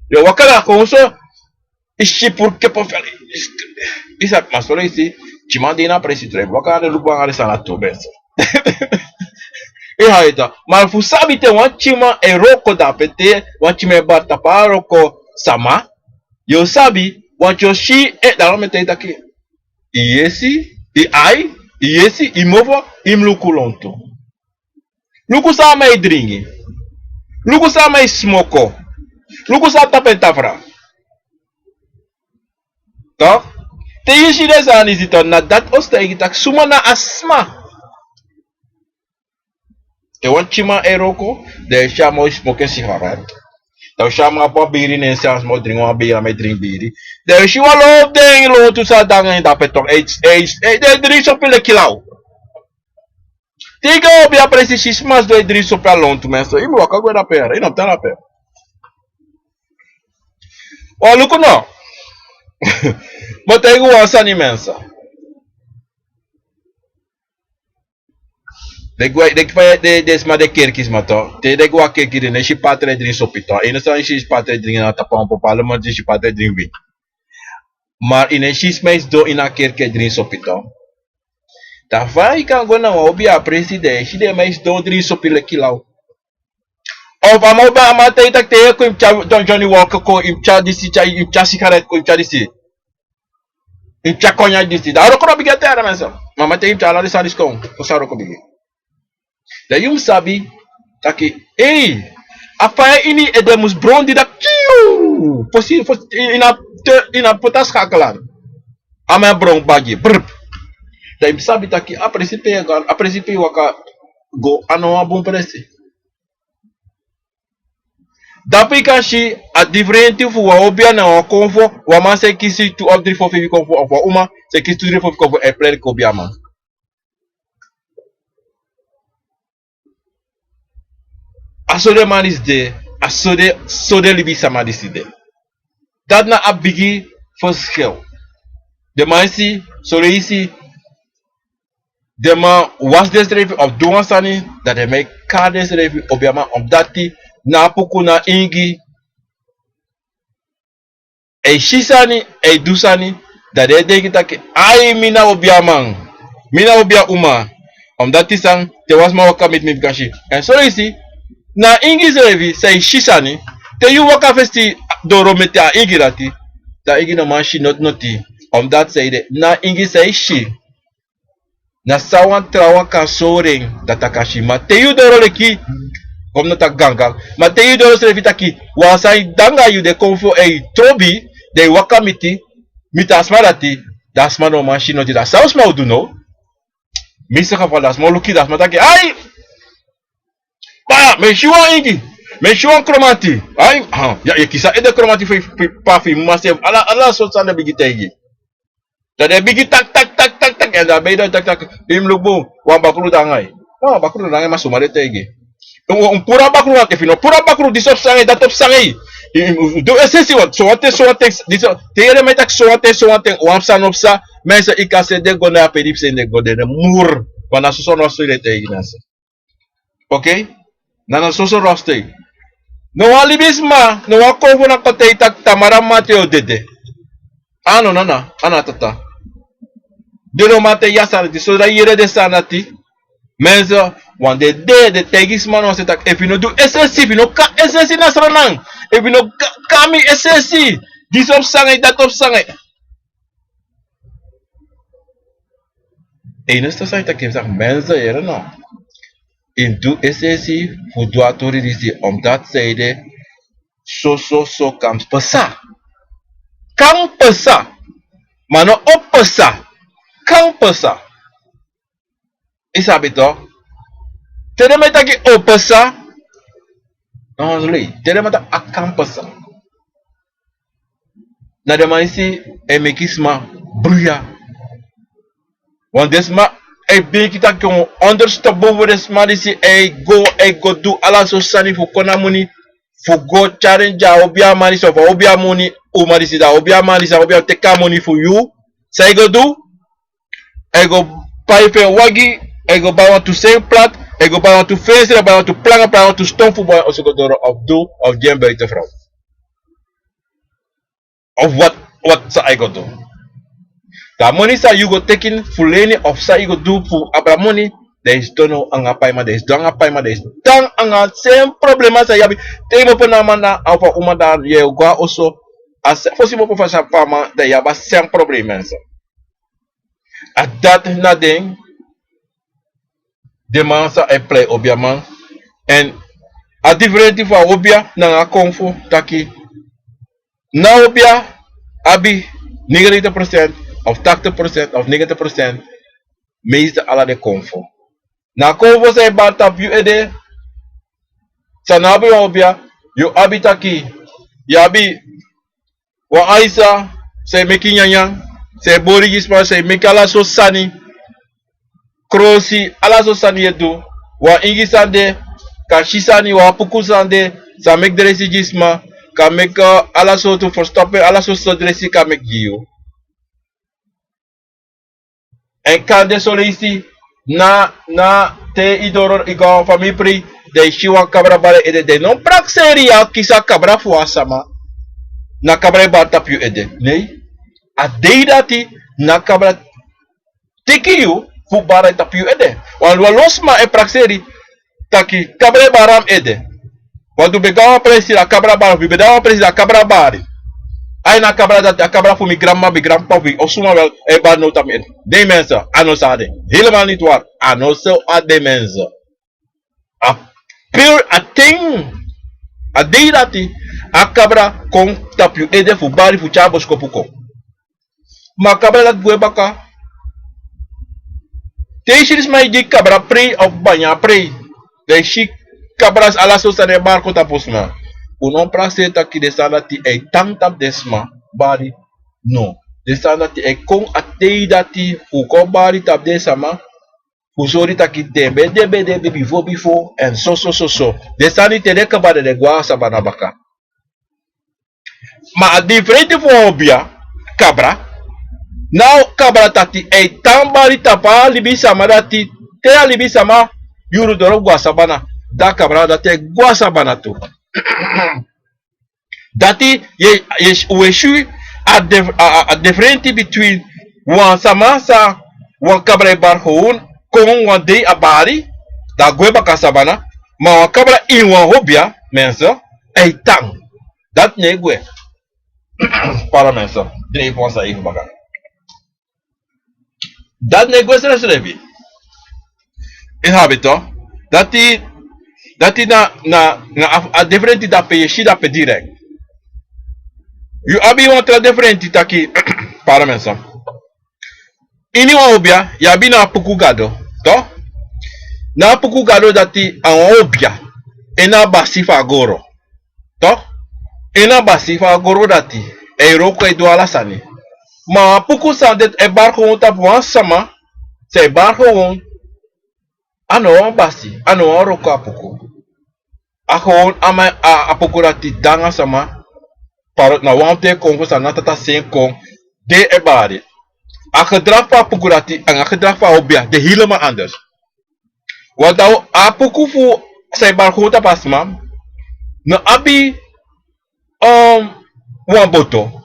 eu vou calar com isso. Ishi porque por falar isso é mas olha isso. Te mandei na presidente. Vou calar no lugar ali sana tu benção. E aí então, mas você sabe ter um time eroko da PT, um time bata para o sama. Eu sabe, o Joshi é da nome tem aqui. E esse, e movo, e mlukulonto. Luku sama e drink. Luku sama e smoko. Luku sa tapentafra. Toch? Te yishi des anizito na dat ostegi tak suma na asma. Te wan chima eroko de chamo smoke cigarette. Te chama po biri ne sans mo drink wa bira me drink biri. De shi wa lo ding lo tu sa dangan da petok de drink so pele kilau. Tiga obi a precisismas do drink so pele lonto menso. I mo waka go na pera, I não tá na pera. Oh, look no. But I go was an immense. They sma de kerkis mato. They go a kerki in she patre drink sopito. In a son she's patre drink at a pump of parliament, she patre drink wheat. Maar in a she smays do in a kerke drink sopito. Da vai can go now obi a president, she de mais do drink sopile kilau. Of amoba amate tak te ko Don Johnny Walker ko imcha disi cha imcha cigarette ko imcha disi. Imcha konya disi. Da ro ko biga terra menso. Mama te imcha la disa diskon. Ko sa ro ko biga. Da yum sabi taki ei apa ini edemus brondi da kiu. Posi ina potas kakalan. Ama bron bagi. Da yum sabi taki a principe waka go ano bom presi. Dapi kashi a differenti fu wa obia na wa konfo wa man se kisi tu of 3 4 5 konfo of wa uma se kisi tu 3 4 konfo e plan ko bia man. Asode man is de asode libi sama diside. Dat na a bigi first skill. De man si so isi de man was des revi of doan sani dat de make kades revi obia man om dati na puku na ingi e shisani e dusani Dat de denk dat ai mina obia man. Mina obia uma. Omdat die sang te was ma waka met me bikashi. En so is na ingi zevi say shisani. Te you waka festi doro met a ingi rati. Da ingi no man shi not noti. Omdat say de na ingi say shi. Na sawan trawa kan soring datakashi. Ma te you doro leki. Kom na tak gangang. Ma te you doro se vitaki. Wasai danga you de konfo e tobi. De waka miti. Mita asmarati. Da asma no man shi noti. Da saus ma udu no. Misa ka falas mo luki das mataki ai pa me shiwa ingi me shiwa kromati ai ya kisa ede kromati pa fi masef ala so sana bigi tegi tade bigi tak en da beida tak im lubu wa bakru dangai bakru dangai masumare tegi pura bakru ke fino pura bakru disop sangai datop sangai do esesi wat so ate diso tere metak so ate wam sanopsa mensen ikase de gona pedip se de godene mur wana soso roste de teginase. Okay? Nana soso roste. No alibisma, no wako na kote tak tamara mateo dede. Ano nana, anatata. Dino mate yasar di so da yere de sanati. Mensen wan de tegisma no se tak if you no do SSC, if you no ka SSC nasranang. If you no kami SSC, disop sangai datop sangai. Eneste sai tak zeg mensen hier nou. In doe SSC voor doatori disi omdat zij de so kan pesa. Kan pesa. Maar no op pesa. Kan pesa. Isabi to. Tere metaki op pesa. No zuli. Tere meta akan pesa. Na de maisi emekisma bruya. Want desma ben kita kon understop boven desma disi go do ala so sani fu kona muni fu go challenge obia mani so obia muni o mani si da obia mani sa obia teka money for you say go do I go pipe wagi I go buy one to same plat I go buy one to face I buy one to plangen buy one to stone fu boy also go door of do of jam buiten vrouw of what sa I go do. The money sa you go taking fulani of sa you go do for abra money. There is dono anga paima, there is dang paima, there is dang anga same problem as yabi. Te mo pona mana alfa umada ye go also as fosi mo fa sa pama da yaba same problem mensa. At that nothing the man sa I play obiaman and a different for obia na konfo taki. Na obia abi 90% of 80% of 90% meeste ala de konfo. Na konfo say batap you ede sanabi obia you abitaki yabi wa aisa say making nyanya say borigisma say mikala so sani krosi ala so sani edu wa ingisande kashisani wa pukusande sa make dresi gisma ka make ala so to verstoppen ala so dresi ka make gio. En kan de solisi na te idoro igo fami pri de shiwa cabra bare ede de non prak seria kisa cabra fuasama na cabra batap yu ede nee a deidati na cabra tiki yu fu bara tap yu ede wan losma e prak seri taki cabra baram ede wan du begawa presi la cabra baram vi bedawa presi la cabra bari ai na cabra dat a cabra voor mijn grandma, mijn grandpa, of zomaar wel, ba no tam in. Die mensen, ano sade. Helemaal niet waar. Ano zo a de mensen. A pure a thing. A dei dati. A cabra kon tap you ede fu bari fu chabos kopuko. Ma cabra dat bue baka. Deze is mij die cabra pre of banya pre. De chic cabras ala so sa de barco taposma. Unon praseta ki desana ti e tap desma bari no desana ti e kon atei dati fu ko bari tap desama fu sori taki dembe before and so desani te de kabade de gwa sabana baka ma a different for obia cabra now cabra tati e tambari tapa libi sama dati te libi sama yuru doro gwa sabana da cabra dati gwa sabana tu. Dati ye ueshui A difference between wan sama sa wan kabra e bar houn kon wan dei a bari da gweba ka sabana ma wan kabra in wan hobia mensa e tang dat ne gwe para mensa dei ponsa e baga dat ne gwe selebi e habito dati na a different da pe shida pe direct you abi wan tra different taki para mensa ini wan hobia ya bi na puku gado to na puku gado dati an hobia e na basifa agoro to e na basifa agoro dati e roko e do alasani ma puku sandet e barco won tapu an sama se barco won ano basi ano roko apuku ako ama apuku dati danga sama parot na wan te kongo sa na tata sen kong de e bari a gedrag van Pukurati en a gedrag van Hobia de helemaal anders. Want nou a Pukufu say barkota pasma no abi wan boto.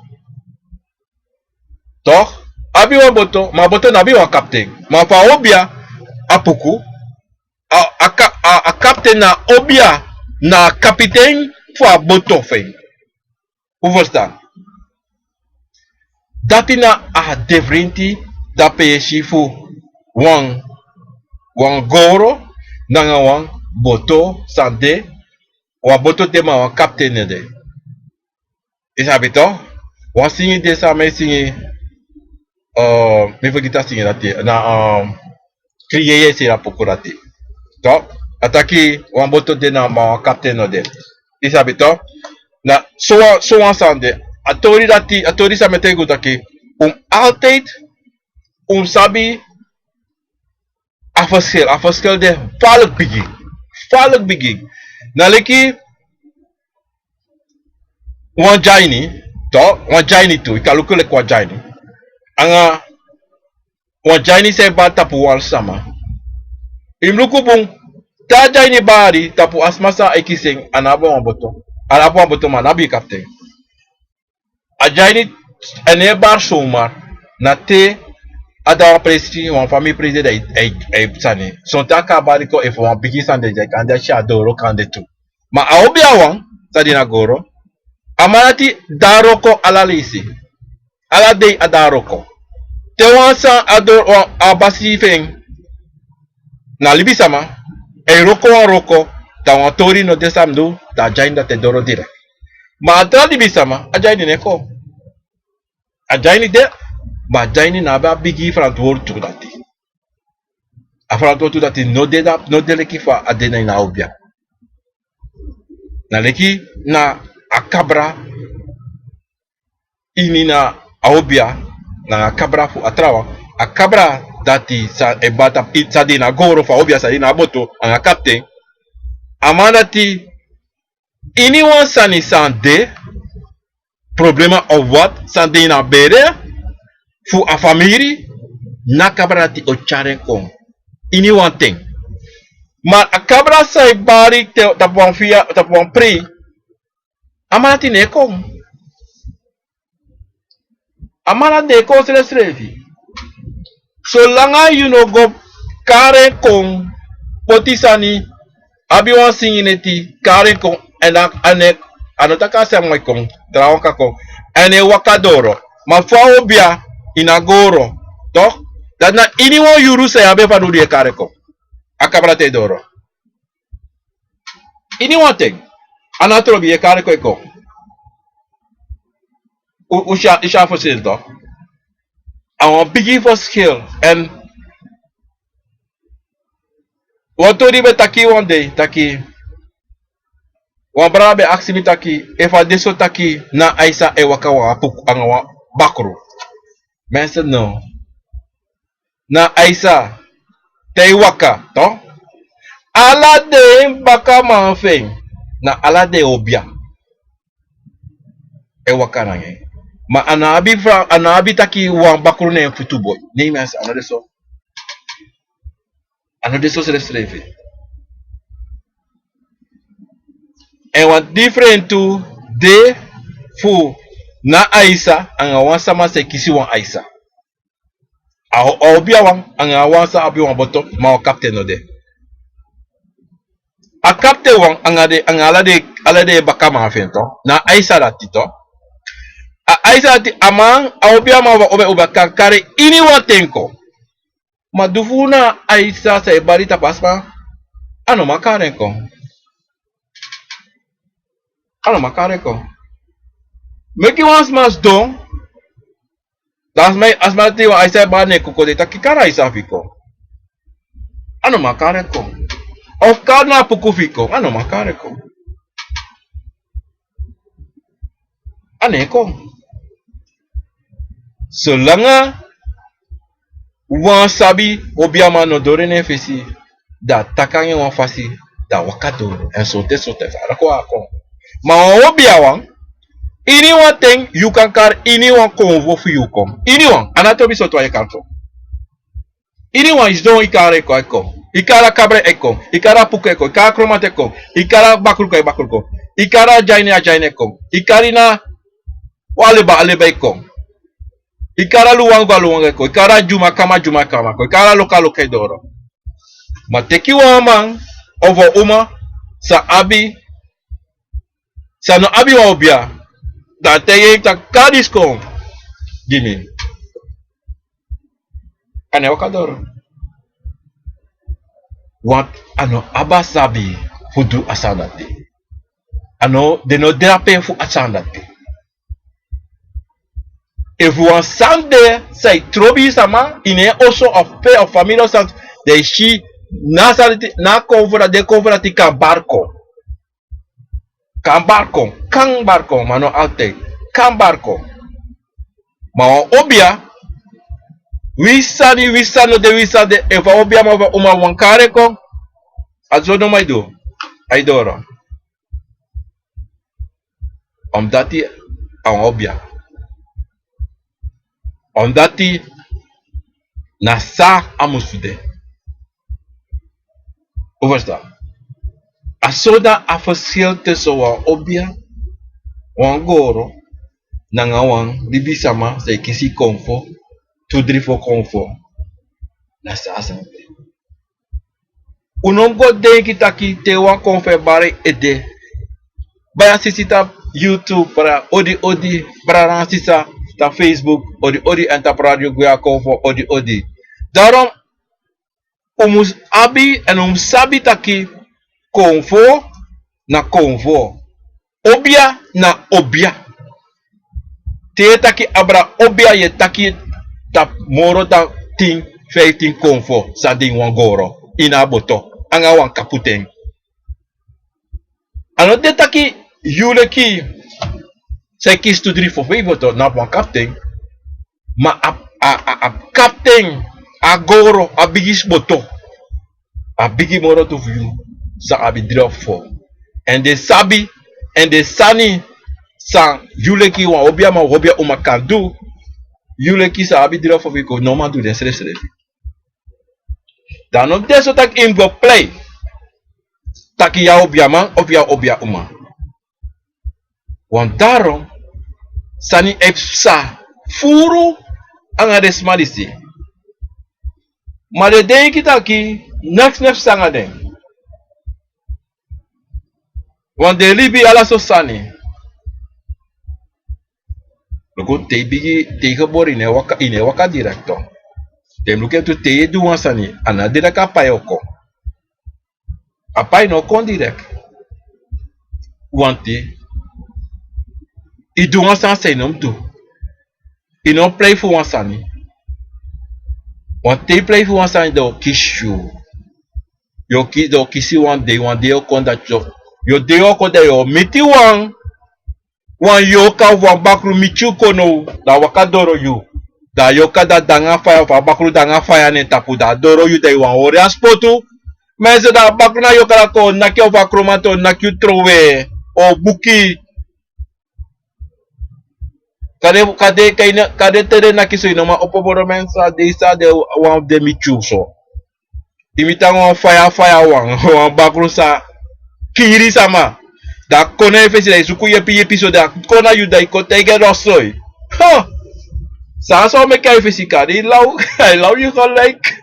Toch? Abi wan boto, ma boto na abi wan captain. Ma van Hobia a Puku a captain na Hobia na kapitein voor boto feng. Hoe verstaan? Dat na a differenti da peshi fu wan goro nanga wan boto sande wan boto te ma wan captain de. Isabi to? Wan singi de sa me singi me vergita singi dati na kriye si la pokurati. To? Ataki wan boto de na ma wan captain de. Isabi to? Na so wan sande atori sa metego daki altijd sabi a verschil de valk bigi na leki wan jaini to wan jaini tu ikalukule kwa jaini anga wan jaini se ba tapu wal sama imluku bung ta jaini bari tapu asmasa ekising anabo wan boto man abi kapten a jaini ene bar somar na te ada presi wan famille president e sani son taka bariko e wan bigi sande je kanda sha doro kande tu ma aobia wan sadina goro amanati daroko alalisi ala dei adaroko te wan san ador abasi feng na libisama e roko ta wan tori no desamdu ta jainda te doro dire ma atra libisama a jaini neko a jaini de ma jaini na ba bigi frantwoord tu dati a frantwoord tu dati no de leki fa adena na obia na leki na akabra ini na obia na akabra fu atrawa akabra dati sa e bata pizza di na goro fa obia sa na boto an captain amanati ini wan sani sande problema of what sande na bere fu a famiri na kabra ti o charen kon ini wan thing maar a kabra sai bari te tapuan fia tapuan pri amanati ne kon amana de kon se srevi so langa you no go kare kon potisani abi wan singineti kare kon enak anek anotaka sa moy kon traonka kon ene wakadoro ma fa obia inagoro toch dat na ini wan yuru se abe fa duri kare kon akabra te doro ini wan thing anatro bi kare ko isha for sale to awon bigi for skill and watori be taki one day taki wan brabe aksimi taki efa deso taki na aisa e waka wa apuk anga bakru mense no na aisa te waka to ala de baka manfeng na ala de obia e waka nange ma anabi taki wan bakru ne futuboy ni mense another so se restreve and one different to de fu na Aisa anga wan sama se kisi wan Aisa. A obia wan anga wan sa abi wan boto ma o captain no de. A captain wan anga alade bakama afento na Aisa da tito. A Aisa ti amang a obia ma obe kankare ini wan tenko. Ma dufuna Aisa sa barita pasma ano makaren ko. Ano makaren ko. Meki wan smas don. Das mai asmati wa Aisa bane ko de takikara Aisa fiko. Ano makaren ko. Of karna puku fiko. Ano makaren ko. Ane ko. Selanga wan sabi obiama no dorene fesi da takange wan fasi da wakato en sote fara ko akon. Ma obia wan ini wan ten you kan kar ini wan konvo fu you kom. Ini wan anatobi so to kanto. Ini wan is don ikare ko eko. Ikara kabre eko. Ikara puku eko. Ikara kromate eko. Ikara bakruko. Ikara jaine eko. Ikarina aleba eko. Ikara luwang eko. Ikara juma kama ko. Ikara loka doro. Mateki wamang ovo uma sa abi sa no abi wa obia da teye ta kadisko gini. Ane wakadoro. Wat ano abasabi fudu asandati. Ano de no drape fu asandati. If you want Sunday say trobi sama ine also of pay of family sant de shi na cover de cover ti kan barco mano alte kan barco ma obia wisa no de wisa de if obia ma uma wankare ko azono maido aidoro dati an obia dati na sa amusude oversta asoda afasiel teso wa obia wangoro nanga wan libisama se kisi konfo tudrifo konfo na sa asante unongo de kitaki te wan konfe bare ede baya sisita YouTube para odi para sisa ta Facebook odi enta radio guya konfo odi daarom umus abi en sabi taki konfo na konfo obia na obia te taki abra obia ye taki ta moro ta 15 konfo sa ding wangoro ina boto anga wan kaputen ano te taki yuleki se kis to drie for favor na wan kapten ma a kapten agoro abigis boto abigi moro to view sa abi drop for and the sabi and the sani sa yuleki wan obia ma obia uma kandu yuleki sa abi drop for ko no man do den sere dan op deso tak in go play taki ya obia man obia uma wan daarom sani epsa furu anga desmalisi maar de denk kitaki next sanga den want de libi ala so sani loko te bigi te gebor ine waka directo dem luke tu te du wan sani ana de ka payoko apai no kon direct wanti I do wan san say nom tu I no play for wan sani wan te play for wan sani do kiss you yo ki do kisi wan day yo kon dat yo day yo kon dat yo miti wan yo ka wan bakru michu kono da waka doro you da yo ka da danga fire fa bakru danga fire ne tapu da doro you day wan ori aspotu meze da bakru na yo kala ko na ki over chromato na ki trowe o buki kade tere na kiso ino ma opoboro mensa de isa de wan de michu so imita wan fire wan bakru sa kiri sama Da kona efesi dai suku yepi episode da kona yu dai ko tege rosoi. Ha. Sa so me kai efesi ka di lau I love you like.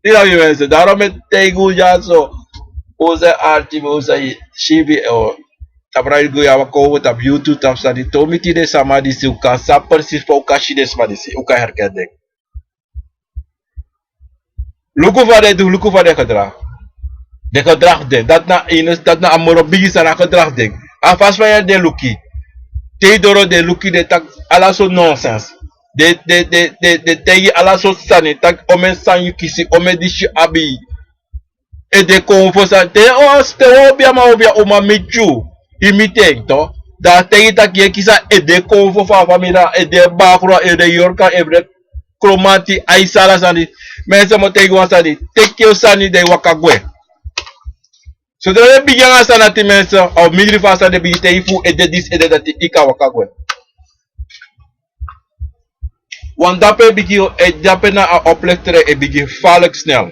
Di lau you mensen. Daarom met tegu ja so. Oza archive oza shibi o tabrai go ya ko tab YouTube tab sa di tomiti de sama di si uka sa persis pa uka shi de sama di si uka herkende. Luku va de gedrag. De gedrag ding. Dat na ines dat na amoro bigi sana gedrag ding. Afas van je de luki. Teodoro de luki de tak ala so nonsense. De tegi ala so sani tak omen san yu kisi omen dishi abi. E de konfo sa te obia ma obia oma michu. Imite to. Da tegi tak ye kisa e de konfo fa famila e de bakura e de yorka e de kromati aisala sani. Mensen mo tegi wasani. Tekyo sani de wakagwe. So de bijan sana ti mensen of midri fasa de bigi te ifu e de dis e de dat ika wakagwe. Want dape bigi e dape na a oplectere e bigi valk snel.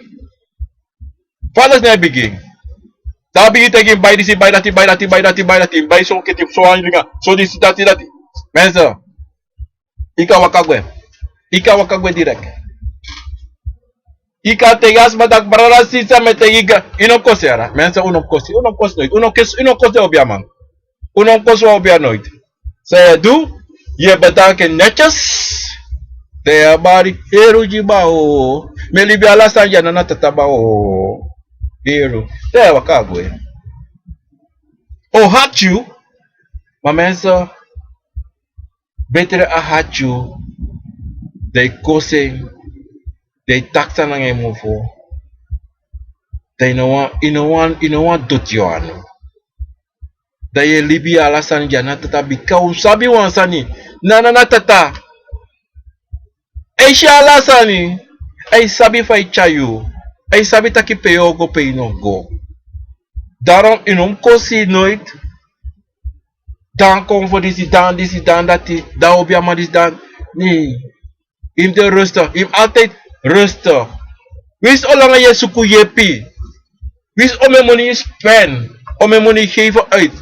Valk snel bigi. Da bigi tegen bij disi bij dati bij so keti so anjinga so disi dati. Mensen ika wakagwe direct. Ika tegas badak barara sisa metegiga ino kosera. Mensen uno kosi nooit. Uno kosi obia man. Uno kosi obia nooit. Saya do je bedanken netjes. Te bari heru jibao. Me libi ala sanja na tatabao. Heru. Te wakagwe. Oh hachu. Maar mensen betere a hachu. De kosing. De taxa na ngay mufo. De ino wan dot yo ano. Da ye libi ala sanja na tata bika usabi wan sani. Na tata. Eisha ala sani. Ay sabi fay chayo. Ay sabi taki peyo go pe ino go. Daarom inom kosi nooit. Dan kom voor disi dan dati. Da obia ma dis dan. Nee. Im de rustig. Im altijd rustig. Wist olanga je suku yepi. Wist ome money spend. Ome money geven uit.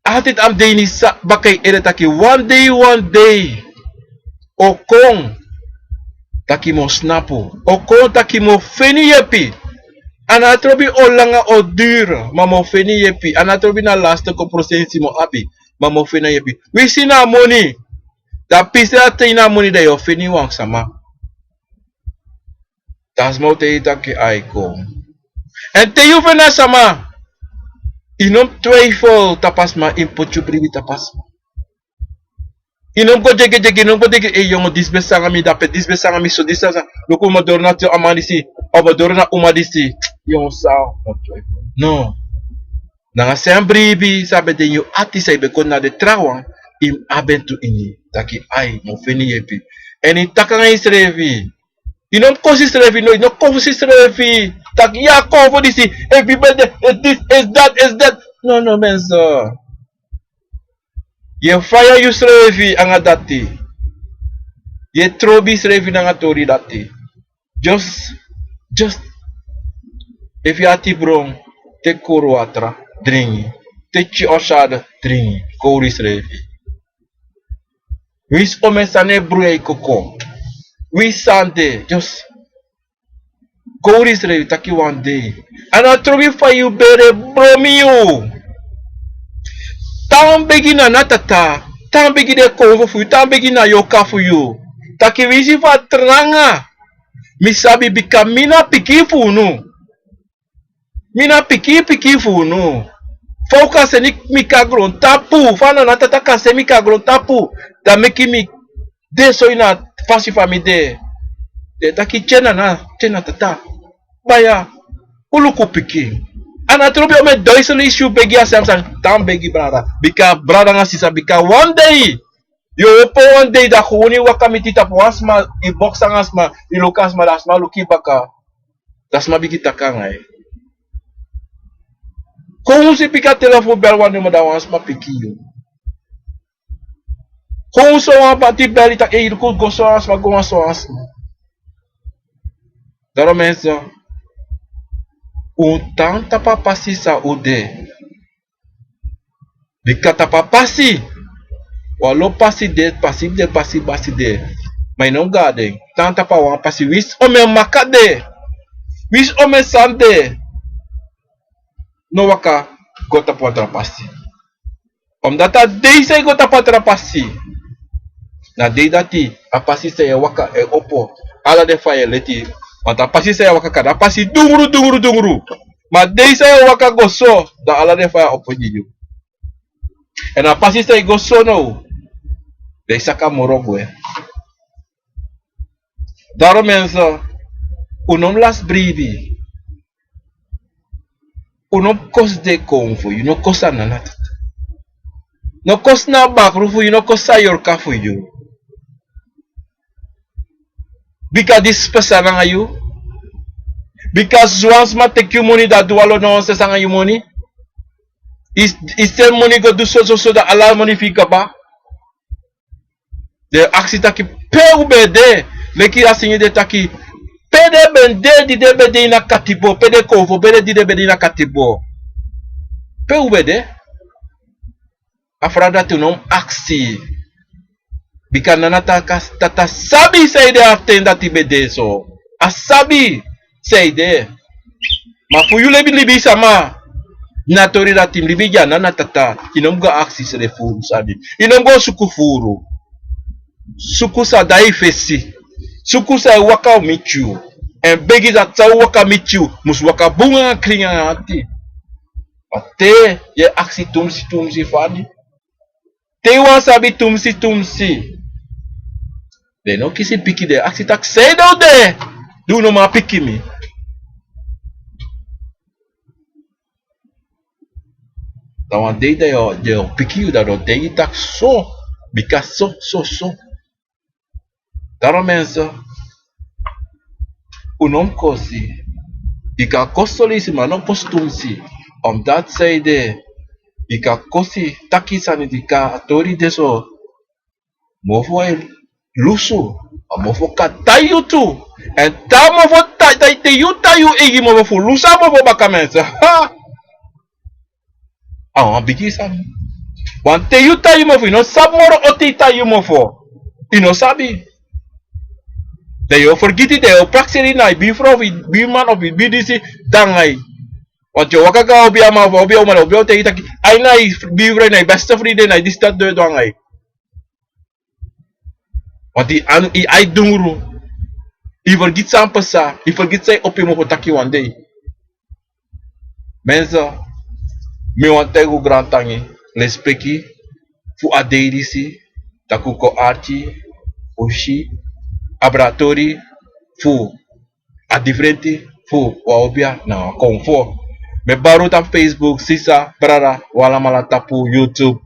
Altijd am deni sa bakay eretaki. One day. Okong. Taki mo snapu. Okong taki mo feni yepi. Anatrobi olanga o duur. Ma mo feni yepi. Anatrobi na laste ko prosensi mo abi. Ma mo feni yepi. Wisi na money. Da pisa te na money da yo feni wang sama. Das mau te taki aiko. En te yuve na sama. Inom twijfel tapas ma input you bribi tapas ma. Inom ko jege inom ko dege e yongo disbesanga mi dape disbesanga mi so disasa. Loko mo dorna te amanisi. O mo dorna umadisi. Yongo sao. No. Nanga sem bribi sabe de you ati sa ibe kon na de trawang. Im abentu ini. Taki ai mo feni yepi. En in takanga isrevi. Inom kosi srevi no. Inom kosi srevi. Tak ya konvo disi. Everybody this is that. No menso. Ye fire you srevi anga dati. Ye trobi srevi nanga tori dati. Just if you ati brong te koro watra dringi. Te chi osada dringi. Kori srevi. Wis omesane bruei koko. Wis sande just Kori srevi taki one day. And I trobi fa you bere bromi you. Tan begina na tata. Tan begina konvo fu. Tan begina yoka fu you. Taki wisi fa tranga. Misabi bika mina piki fu no. Mina piki fu no. Focus ni mikagron tapu. Fana na tata kase mikagron tapu. Da meki mi. De so ina fasi fa mi de. De taki chena tata. Baya. Uluku piki. Ana trobi ome doisel issue begi asamsan. Tam begi brada. Bika brada nga sisa bika one day. Yo opo one day da kuni wakamiti tapu asma. I boxa asma. I luka asma da asma luki baka. Dasma bigi takangay. Kung si pika telefon bel wan mo da asma piki yo. Kung so wan pati bel itak e iluku goso asma goma so asma. Daro menso. Un tanta papasisa ude. Bika tapa pasi. Walo pasi de, pasi de. Mas não gadem. Tanta pa wan pasi wis ome makade. Wis ome sande. No waka gota po pasi. Omdat a dei say gota po pasi. Na dei dati a pasi say waka e opo. Ala de faye leti. Want a pasi say waka kada pasi dunguru. Ma dei say waka goso da ala de faye opo jijo. En a pasi say goso no. Dei saka morogo e. Daarom mensen, unom las brivi. Unom kos de konfu, you no kos ananat. No kos na bakrufu, you no kos sa yorka for you. Because this person nga you. Because once ma take you money that do alo no se sanga you money. Is the money go do so that ala money fika ba? De aksi taki pe ubede. Leki asinye de taki pede bende di de bede ina katibo pede kovo pede di de bede ina katibo pe ubede afrada tu nom aksi bika nana tata sabi say de atenda ti bede so asabi say de ma fuyu lebi libi sama natori datim libi jana na tata inom go aksi se de furu sabi inom go suku furu suku sa dai fesi suku sa waka meet you and begi za tsa waka meet you mus waka bunga kringa ati ate ye aksi tumsi fadi te wan sabi tumsi de no kisi piki de aksi tak say do de do no ma piki mi da wan de de piki you da do de tak so because so daarom mensen, unom kosi, ika kostolisi maar non postumsi, omdat zij de, ika kosi takisani dika atori deso, mofo lusu, mofo katayu tu, en ta mofo te tayu igi mofo lusa mofo baka mensen, ha, bigi sami, want te tayu mofo, ino sab moro oti tayu mofo, ino sabi. De yo forget it, de yo prakseri na bifro bi man of BDC dangay. Want yo waka ka obi ama obi oma obi te itaki ay na bifro na beste vrienden na dis dat de dangay. Want die anu I ay dunguru. I forget sampasa, I forget say opi mo taki one day. Mensa me want tego grand tangi lespeki fu adeirisi takuko archi oshi abratori fu a differenti fu waobia na konfo me baru ta Facebook sisa brara wala mala tapu YouTube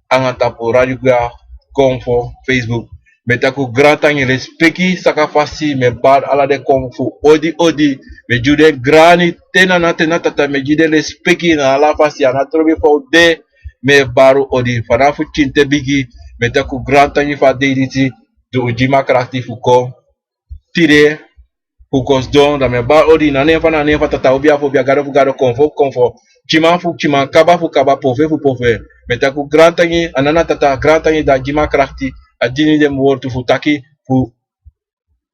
anga tapu radio ga konfo Facebook me taku grata ngi respeki saka fasi me bar ala de konfo odi me jude grani tena tata me jude respeki na ala fasi ana trobi fo de me baru odi farafu chinte bigi me taku grata ngi fa deiti do ujima karakti fuko tire fukos don da me ba odi na nefa tata obia fo bia garo konfo chima kaba fu kaba pove me taku granta ngi anana tata granta ngi da jima karakti adini dem wortu fu taki fu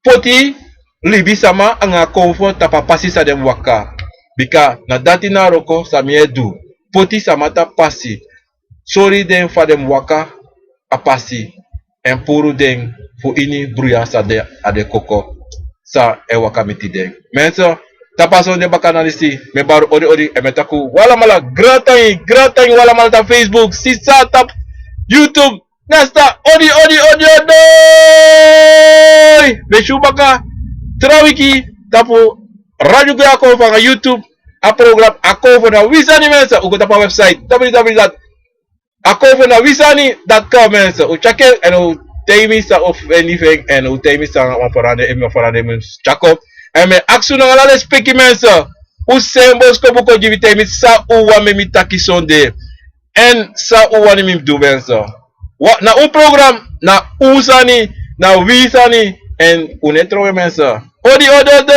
poti libi sama anga konfo tapa pasi sa dem waka bika na dati na roko samiedu poti sama ta pasi sorry dem fa dem waka a pasi en puru den fu ini bruya sa de ade koko sa e wakamiti den menso tapason de bakanalisi me baru odi e metaku wala mala gratai wala mala ta Facebook sisa tap YouTube nesta odi be shubaka trawiki tapu radio ga ko fa YouTube a program ako na wisani mensa ugo tapa website www.akofenawisani.com mensen. U check it en u tell sa of anything en u tell me sa on veranderen mens chako. En me aksu na ngala speki mensen. U sembos ko buko give tell me sa u wa me mitaki sonde. En sa u wa ni mi do mensen. Na u program na usani na wisani en u netro mensen. Odi ododo.